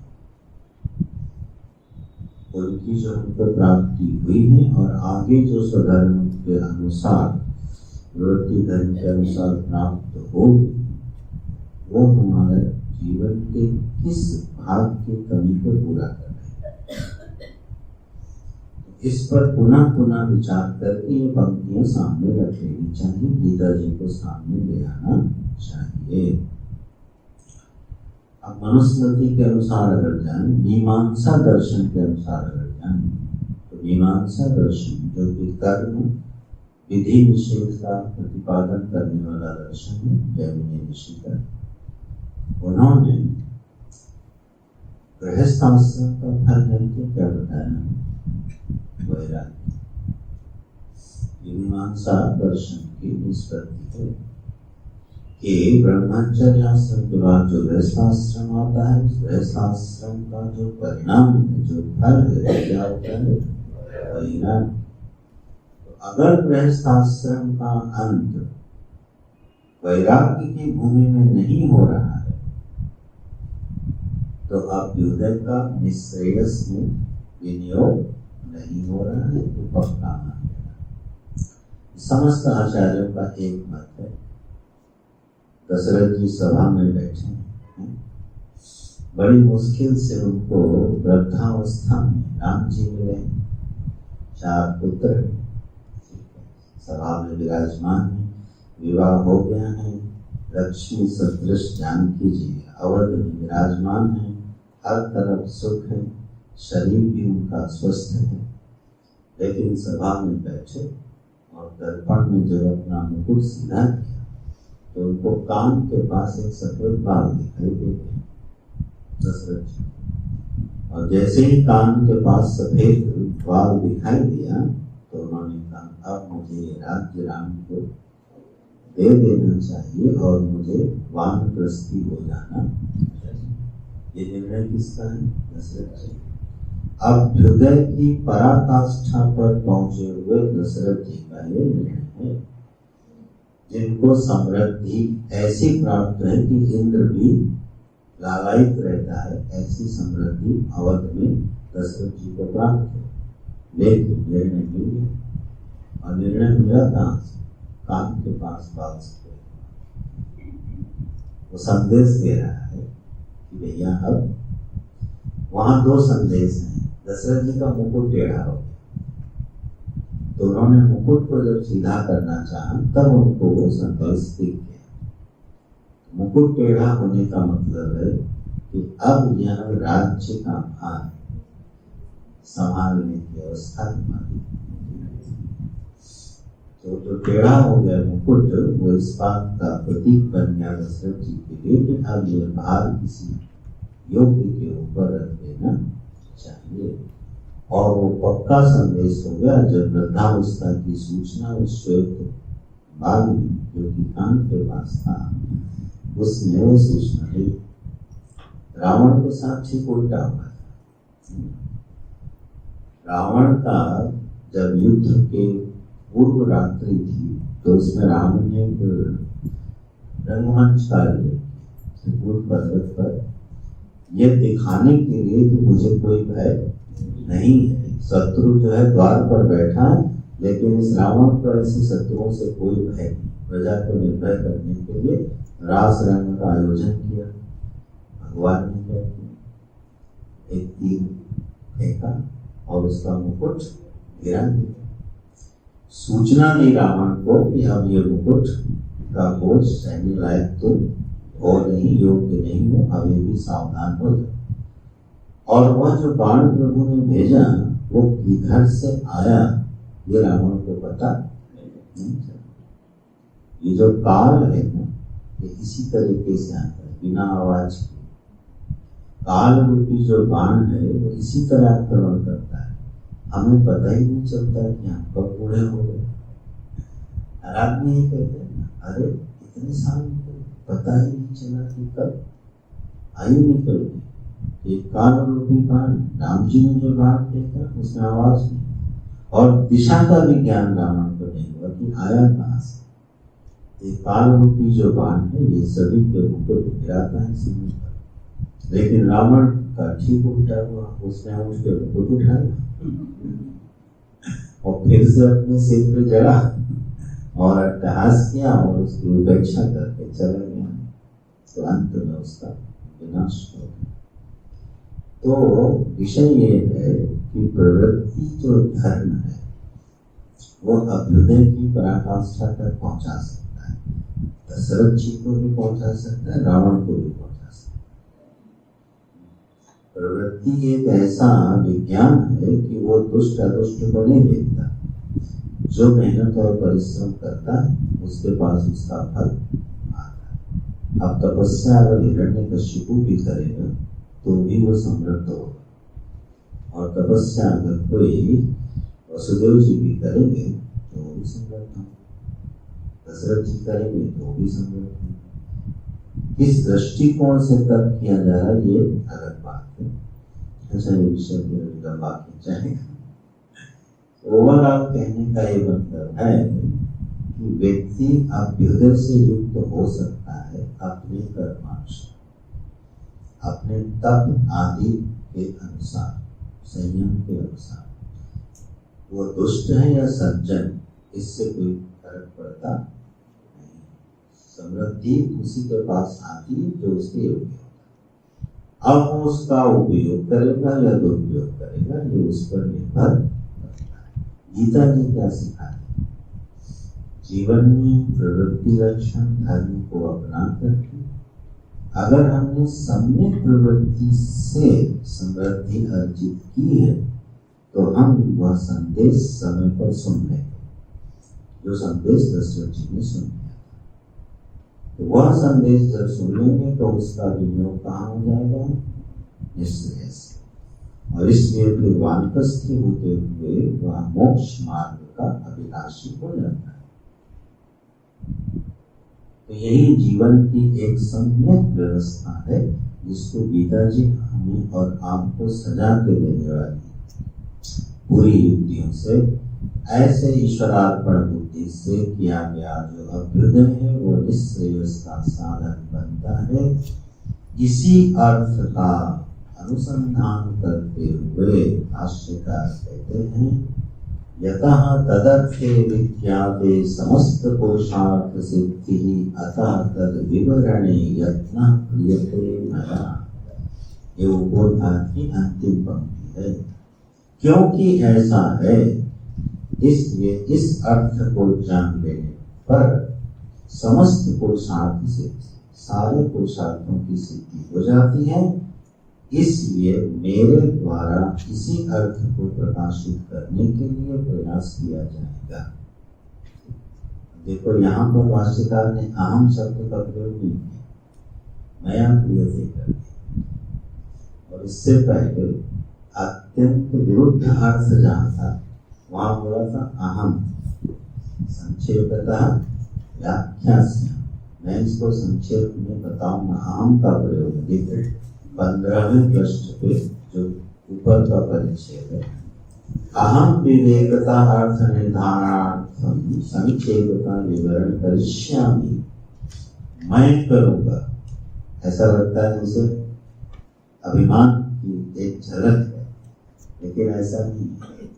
उनकी जो हमको प्राप्ति हुई है और आगे जो स्वधर्म के अनुसार प्रवृत्ति धर्म के अनुसार प्राप्त होगी वो हमारे जीवन के किस भाग की कमी को पूरा कर रहे हैं। इस पर पुनः पुनः विचार करके ये पंक्तियां सामने रख लेनी चाहिए, गीता जी को सामने ले आना चाहिए। अब मनुस्मृति के अनुसार अगर जाएं, मीमांसा दर्शन के अनुसार अगर जाएं, तो मीमांसा दर्शन जो कि कर्म विधि निषेध का प्रतिपादन करने वाला दर्शन है, जैमिनी ऋषि का, उन्होंने गृहस्थाश्रम का फल करके क्या बताया, वैराग्य। ये मीमांसा दर्शन की निष्पत्ति है कि ब्रह्मचर्य आश्रम के बाद जो गृहस्थाश्रम आता है, गृहस्थाश्रम का जो परिणाम है, जो फल है, क्या होता है, वैराग्य। तो अगर गृहस्थाश्रम का अंत वैराग्य की भूमि में नहीं हो रहा है तो अभ्युदय का निश्रेयस में विनियोग नहीं हो रहा है, तो पक्का मान लेना। समस्त आचार्यों का एक मत है। दशरथ जी सभा में बैठे हैं, बड़ी मुश्किल से उनको वृद्धावस्था में राम जी मिले, 4 पुत्र सभा में विराजमान है, विवाह हो गया है, लक्ष्मी सदृश जानकी जी अवध में विराजमान है, हर तरफ सुख है, शरीर भी उनका स्वस्थ है। लेकिन सभा में बैठे और दर्पण में जब अपना मुकुट सीधा किया तो उनको कान के पास एक सफेद बाल दिखाई देते दशरथ जी, और जैसे ही कान के पास सफेद बाल दिखाई दिया तो उन्होंने कहा अब मुझे राज्य राम को दे देना चाहिए और मुझे वानप्रस्थी हो जाना। ये निर्णय किसका है, दशरथ जी। अभ्युदय की पराकाष्ठा पर पहुंचे हुए दशरथ जी का ये निर्णय है, जिनको समृद्धि ऐसी प्राप्त है कि इंद्र भी लालायित रहता है, ऐसी समृद्धि अवध में दशरथ जी को प्राप्त है। लेकिन निर्णय मिल गया, और निर्णय मिला कहाँ से, कान के पास बात से। वो संदेश दे रहा है कि भैया अब वहां 2 संदेश हैं। दशरथ जी का मुकुट टेढ़ा हो गया तो उन्होंने मुकुट को जब सीधा करना चाहा तब उनको वो संदेश दिख गया। मुकुट टेढ़ा होने का मतलब है कि अब यह राज्य का भार संभालने की अवस्था तुम्हारी। तो जो टेढ़ा हो गया मुकुट वो इस बात का प्रतीक बन गया दशरथ जी के लिए कि अब यह भार किसी योग्य के ऊपर रख देना चाहिए। और वो पक्का संदेश हो गया जब वृद्धावस्था की सूचना उस श्वेत बाल में जो कि कान के पास था उसने वो सूचना दी। रावण के साथ ठीक उल्टा हुआ था। रावण का जब युद्ध के पूर्व रात्रि थी तो उसमें रावण ने रंगमंच कार्य त्रिकूट पर्वत पर यह दिखाने के लिए कि मुझे कोई भय नहीं है, शत्रु जो है द्वार पर बैठा है, लेकिन इस रावण को ऐसे शत्रुओं से कोई भय नहीं। प्रजा को निर्भय करने के लिए रास रंग का आयोजन किया। भगवान ने क्या किया, एक तीर फेंका और उसका मुकुट गिरा दिया। सूचना दी रावण को कि अब ये मुकुट का बोझ सहने लायक तो हो नहीं, योग्य नहीं हो, अभी भी सावधान हो जाओ। और वह जो बाण प्रभु ने भेजा वो किधर से आया ये रावण को पता नहीं चला। ये जो काल है ना, ये इसी तरीके से आता है, बिना आवाज के। काल रूपी जो बाण है वो इसी तरह आक्रमण करता है, हमें पता ही नहीं चलता कि हम कब बूढ़े हो गए। आदमी ये कहते हैं ना, अरे इतने साल पता ही नहीं चला कि कब आयु निकल गई। एक काल रूपी बाण, राम जी ने जो बाण देखा उसमें आवाज नहीं, और दिशा का भी ज्ञान रावण को नहीं हुआ कि आया कहाँ से। ये काल रूपी जो बाण है ये सभी के ऊपर गिराता है समय पर, लेकिन रावण का ठीक उल्टा हुआ, उसने उसके ऊपर उठाया और फिर से अपने सिर पे जड़ा और अट्टहास किया और उसकी उपेक्षा करके चला गया। तो अंत में उसका विनाश हो गया। तो विषय ये है कि प्रवृत्ति जो धर्म है वो अभ्युदय की पराकाष्ठा तक पहुंचा सकता है। दशरथ जी को भी पहुंचा सकता है, रावण को भी पहुंचा सकता है। प्रवृत्ति एक ऐसा विज्ञान है कि वो दुष्ट अदुष्ट को नहीं देखता। जो मेहनत और परिश्रम करता है उसके पास उसका फल आता है। अब तपस्या अगर हिरण्यकशिपु भी करेगा तो भी वो समृद्ध होगा, और तपस्या अगर कोई वसुदेव जी भी करेंगे तो वो भी समृद्ध होंगे, दशरथ जी करेंगे तो भी समृद्ध होंगे। किस दृष्टिकोण से तप किया जा रहा है ये अलग बात है। अच्छा, ये विषय लंबा खींचाएगा। ओवरऑल कहने का ये मतलब है कि व्यक्ति अभ्युदय से युक्त हो सकता है अपने कर्मानुसार, अपने तप आदि के अनुसार, संयम के अनुसार। वो दुष्ट है या सज्जन, इससे कोई फर्क पड़ता नहीं। समृद्धि उसी के पास आती है जो उसके योग्य होता है। अब वो उसका उपयोग करेगा या दुरुपयोग करेगा ये उस पर निर्भर करता है। गीता जी क्या सिखाती है? जीवन में प्रवृत्ति लक्षण धर्म को अपना करके अगर हमने सम्यक प्रवृत्ति से समृद्धि अर्जित की है तो हम वह संदेश समय पर सुन लेंगे, जो संदेश दशरथ जी ने सुन लिया। तो वह संदेश जब सुन लेंगे तो उसका विनियोग कहाँ हो जाएगा? निश्चय से। और इसलिए फिर वानप्रस्थी होते हुए वह मोक्ष मार्ग का अभिलाषी हो जाता है। तो यही जीवन की एक सम्यक व्यवस्था है जिसको गीता जी हमें और आपको सजा के देने वाली पूरी युक्तियों से, ऐसे ईश्वरार्पण बुद्धि से किया गया जो अभ्युदय है वो निश्रेयस का साधन बनता है। इसी अर्थ का अनुसंधान करते हुए भाष्यकार कहते हैं, यतः तदर्थे विद्याते समस्त पुरुषार्थ सिद्धि अतः तद विवरणे यत्नः क्रियते मया। ये उपोद्घात की अंतिम पंक्ति है। क्योंकि ऐसा है इसलिए इस अर्थ को जान लेने पर समस्त पुरुषार्थ सिद्धि, सारे पुरुषार्थों की सिद्धि हो जाती है। इसलिए मेरे द्वारा इसी अर्थ को प्रकाशित करने के लिए प्रयास किया जाएगा। देखो यहाँ पर भाष्यकार ने अहम शब्द का प्रयोग नहीं किया, मया क्रियते कर दिया। और इससे पहले अत्यंत विरुद्ध अर्थ जहाँ था वहाँ बोला था अहम, संक्षेपतः व्याख्यास्य। मैं इसको संक्षेप में बताऊंगा। अहम का प्रयोग देखो 15वें पृष्ठ पे जो ऊपर का परिच्छेद है, अहम विवेकता अर्थ निर्धारणार्थम संक्षेपता विवरण करिष्यामि। मैं करूंगा, ऐसा लगता है जैसे अभिमान की एक झलक है, लेकिन ऐसा नहीं है।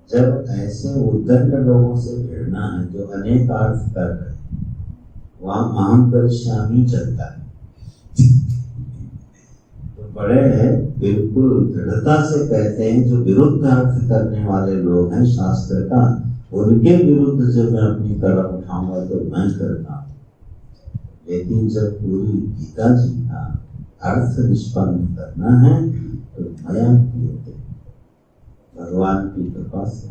जब ऐसे उद्दंड लोगों से भिड़ना है जो अनेक अर्थ कर रहे हैं, वहां अहम करिष्यामि चलता है। बड़े बिल्कुल दृढ़ता से कहते हैं जो विरुद्ध अर्थ करने वाले लोग हैं शास्त्र का, उनके विरुद्ध जब मैं अपनी कलम उठाऊंगा तो मैं करता हूँ। लेकिन जब पूरी गीता जी का अर्थ निष्पन्न करना है तो नया क्रियते भगवान की कृपा से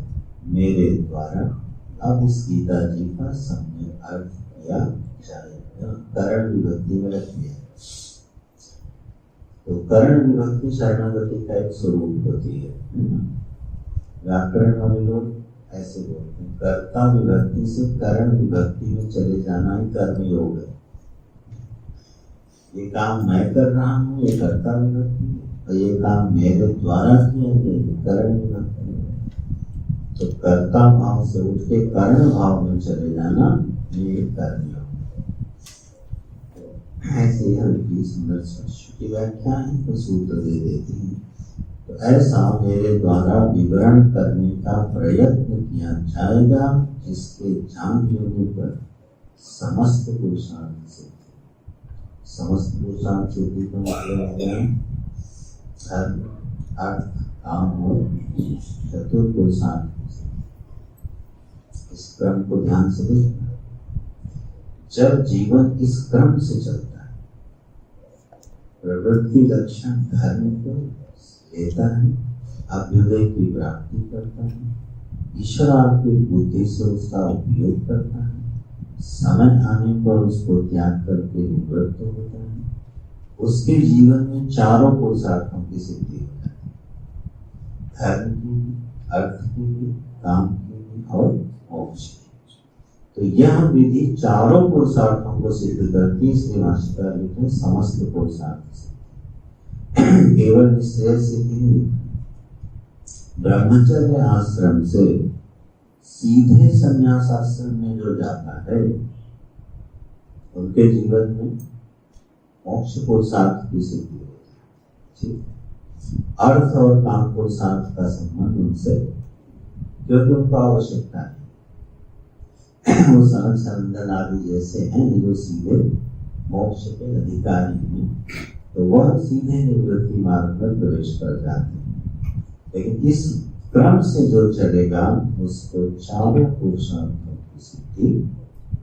मेरे द्वारा अब इस गीता जी का सम्यक अर्थ किया जाएगा। करण विभक्ति में रख दिया। तो करण विभक्ति शरणागति का एक स्वरूप होती है ना। व्याकरण वाले लोग ऐसे बोलते हैं, कर्ता विभक्ति से करण विभक्ति में चले जाना ही कर्म योग है। ये काम मैं कर रहा हूँ, ये कर्ता विभक्ति है, और ये काम मेरे द्वारा किया गया, ये करण विभक्ति है। तो कर्ता भाव से उठ के करण भाव में चले जाना, ये कर्म योग है। ऐसे हल्की सुंदर स्पष्ट की व्याख्या है तो सूत्र दे देती है। तो ऐसा मेरे द्वारा विवरण करने का प्रयत्न किया जाएगा, जिसके जान लेने पर समस्त पुरुषार्थ से, समस्त पुरुषार्थ सिद्धि का मतलब है धर्म अर्थ काम और चतुर्पुरुषार्थ। इस क्रम को ध्यान से देखना। जब जीवन इस क्रम से चलता है, प्रवृत्ति लक्षण धर्म को लेता है, अभ्युदय की प्राप्ति करता है, ईश्वरार्पित बुद्धि से उसका उपयोग करता है, समय आने पर उसको त्याग करके निवृत्त होता है, उसके जीवन में चारों पुरुषार्थों की सिद्धि हो जाती है। धर्म की, अर्थ की, काम की और मोक्ष की। तो यह विधि चारों पुरुषार्थों को सिद्ध करती है। इसलिए भाष्यकार लिखते हैं समस्त पुरुषार्थ से, केवल निश्चय सिद्धि नहीं। ब्रह्मचर्य आश्रम से सीधे संन्यास आश्रम में जो जाता है, उनके जीवन में मोक्ष पुरुषार्थ की सिद्धि होती है। अर्थ और काम पुरुषार्थ का संबंध उनसे, क्योंकि उनको आवश्यकता है। वो सनक सनंदन आदि जैसे हैं जो सीधे मोक्ष के अधिकारी हैं, तो वह सीधे निवृत्ति मार्ग पर प्रवेश कर जाते हैं। लेकिन इस क्रम से जो चलेगा, उसको चारों पुरुषार्थों की सिद्धि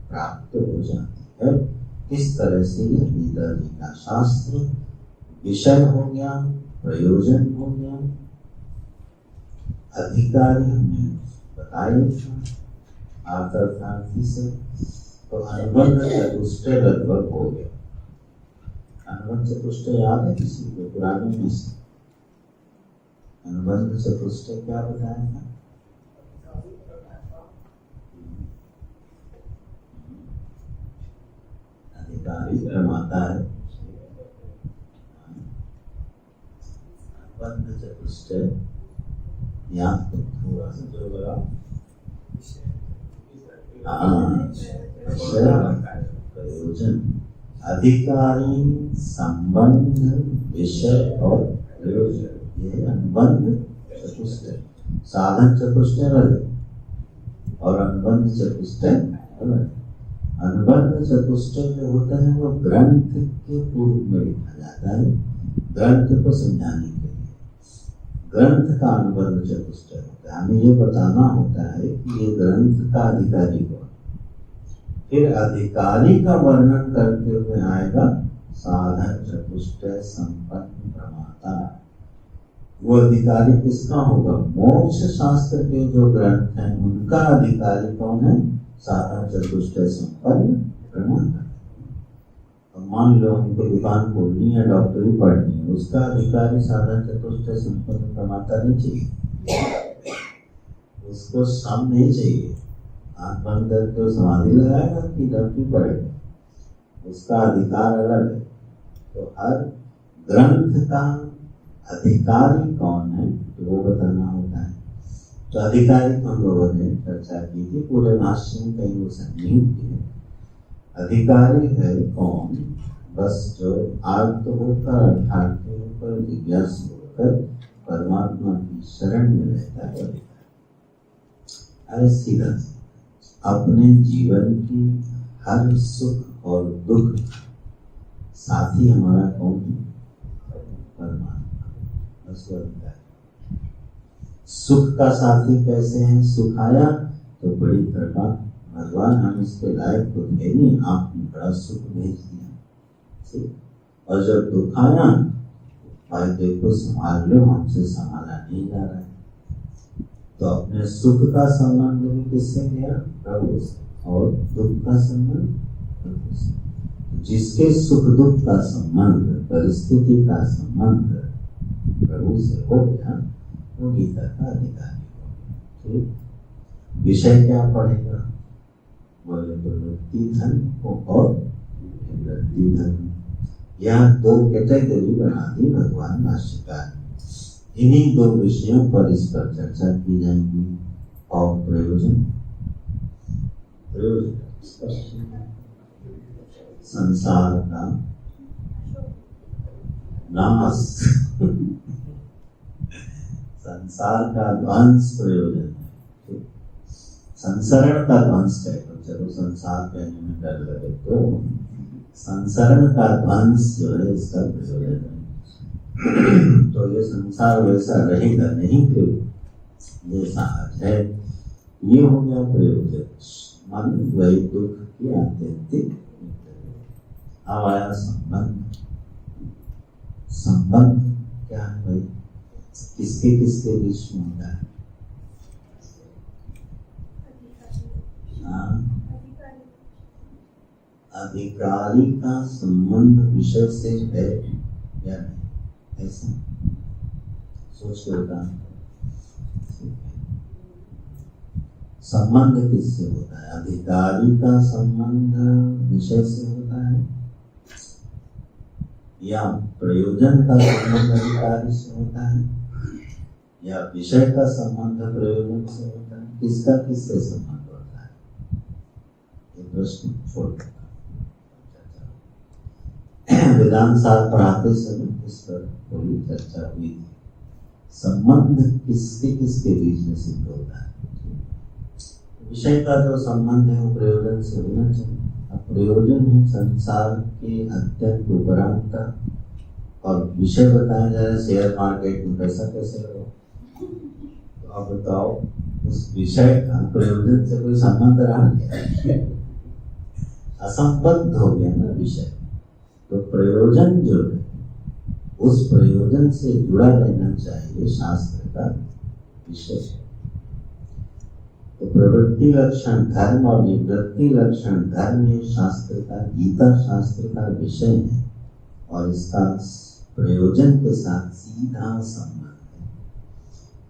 प्राप्त हो जाती है। इस तरह से यह गीता जी का शास्त्र विषय हो गया, प्रयोजन हो गया, अधिकारी हमें बताए आर्थार्थी से, तो अनुबंध चतुष्टय लगभग हो गया। अनुबंध चतुष्टय याद है किसी को पुराने में से? अनुबंध चतुष्टय क्या बताया था? अधिकारी प्रमाता है। अनुबंध चतुष्टय याद तो थोड़ा सा जो बड़ा प्रयोजन, अधिकारी, संबंध, विषय और प्रयोजन, ये अनुबंध चतुष्टय। साधन चतुष्टय अलग और अनुबंध चतुष्टय अलग। अनुबंध चतुष्टय जो होता है वो ग्रंथ के पूर्व में लिखा जाता है, ग्रंथ को समझाने के लिए। ग्रंथ का अनुबंध चतुष्टय होता है। हमें ये बताना होता है कि ये ग्रंथ का अधिकारी कौन। फिर अधिकारी का वर्णन करते हुए आएगा साधन चतुष्टय संपन्न प्रमाता। वो अधिकारी किसका होगा? मोक्ष शास्त्र के जो ग्रंथ हैं उनका अधिकारी कौन है? साधन चतुष्टय संपन्न प्रमाता। अब मान लो हमको दुकान खोलनी है, डॉक्टरी पढ़नी है, उसका अधिकारी साधन चतुष्टय संपन्न प्रमाता नहीं चाहिए, उसको सम नहीं चाहिए। आंख बंद करके समाधि लगाएगा कि डॉक्टरी पढ़ेगा, उसका अधिकार अलग है। तो हर ग्रंथ का अधिकारी कौन है तो वो बताना होता है। तो अधिकारी को हम लोगों ने चर्चा की थी, पूरे भाष्य में कहीं वो सन्निहित की है। अधिकारी है कौन? बस जो आर्त होकर, अर्थार्थी होकर, जिज्ञासु होकर परमात्मा की शरण में रहता है। अरे सीधा अपने जीवन की हर सुख और दुख साथी हमारा कौन है? परमात्मा। बस वो अधिकारी। सुख का साथी कैसे है? सुख आया तो बड़ी कृपा भगवान हम इसके लायक तो थे नहीं, आपने बड़ा सुख भेज दिया, ठीक। और जब दुख आया, भाई देखो संभाल लो, हमसे संभाला नहीं जा रहा है। तो अपने सुख का संबंध भी किससे किया? प्रभु से। और दुख का संबंध प्रभु से। जिसके सुख दुख का संबंध, परिस्थिति का संबंध प्रभु से हो गया, वो गीता का अधिकारी हो गया, ठीक। विषय क्या पढ़ेगा? बोले तो वृत्ति धन और वृत्ति धन। यहाँ दो कैटेगरी बना दी भगवान भाष्यकार ने। इन्हीं दो विषयों पर इस पर चर्चा की जाएगी। और प्रयोजन, संसार का नाश, संसार का ध्वंस प्रयोजन है। संसरण का ध्वंस है, तो चलो संसार कहने में डर लगे तो संसरण का ध्वंस जो है इसका प्रयोजन है। तो ये संसार वैसा रहेगा नहीं फिर जैसा आज है। ये हो गया प्रयोजन, मन वही दुख की आत्यंतिक। अब आया संबंध। संबंध क्या है भाई? किसके किसके बीच में होता है? अधिकारी का संबंध विषय से है या नहीं? ऐसा सोच के बता। संबंध किससे होता है? अधिकारी का संबंध विषय से होता है या प्रयोजन का संबंध अधिकारी से होता है या विषय का संबंध प्रयोजन से होता है? किसका किससे संबंध होता है? ये प्रश्न छोड़ देता। वेदांत शास्त्र पढ़ाते समय इस पर थोड़ी चर्चा हुई थी। संबंध किसके किसके बीच में सिद्ध होता है? विषय का जो संबंध है वो प्रयोजन से होना चाहिए। अब प्रयोजन है संसार के अत्यंत उपरांत का, और विषय बताया जा रहा है शेयर मार्केट में पैसा कैसे करो। तो आप बताओ उस विषय का प्रयोजन से कोई संबंध रहा क्या? असंबद्ध हो गया ना विषय। तो प्रयोजन जो है उस प्रयोजन से जुड़ा रहना चाहिए शास्त्र का विषय। तो प्रवृत्ति लक्षण धर्म और निवृत्ति लक्षण धर्म ये शास्त्र का, गीता शास्त्र का विषय है और इसका प्रयोजन के साथ सीधा संबंध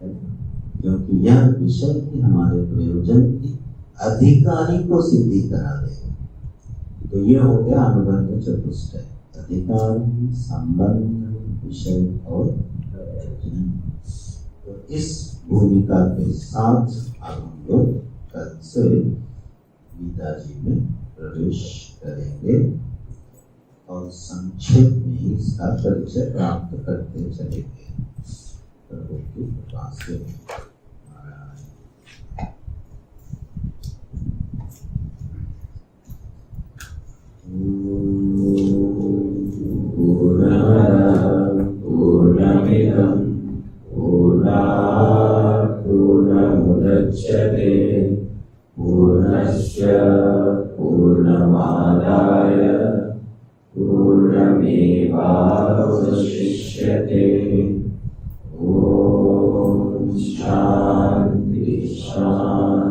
है, क्योंकि यह विषय ही हमारे प्रयोजन की अधिकारी को सिद्धि करा देगा। तो ये हो गया अनुबंध चतुष्टय, अधिकारी, संबंध, विषय और प्रयोजन। तो इस भूमिका के साथ अब हम लोग कल से गीता जी में प्रवेश करेंगे और संक्षेप में ही इसका परिचय प्राप्त करते चलेंगे। प्रभु की कृपा से पूर्णमिदं पूर्णात् पूर्णमुदच्यते पूर्णस्य पूर्णमादाय पूर्णमेवावशिष्यते। ॐ शान्ति शान्ति।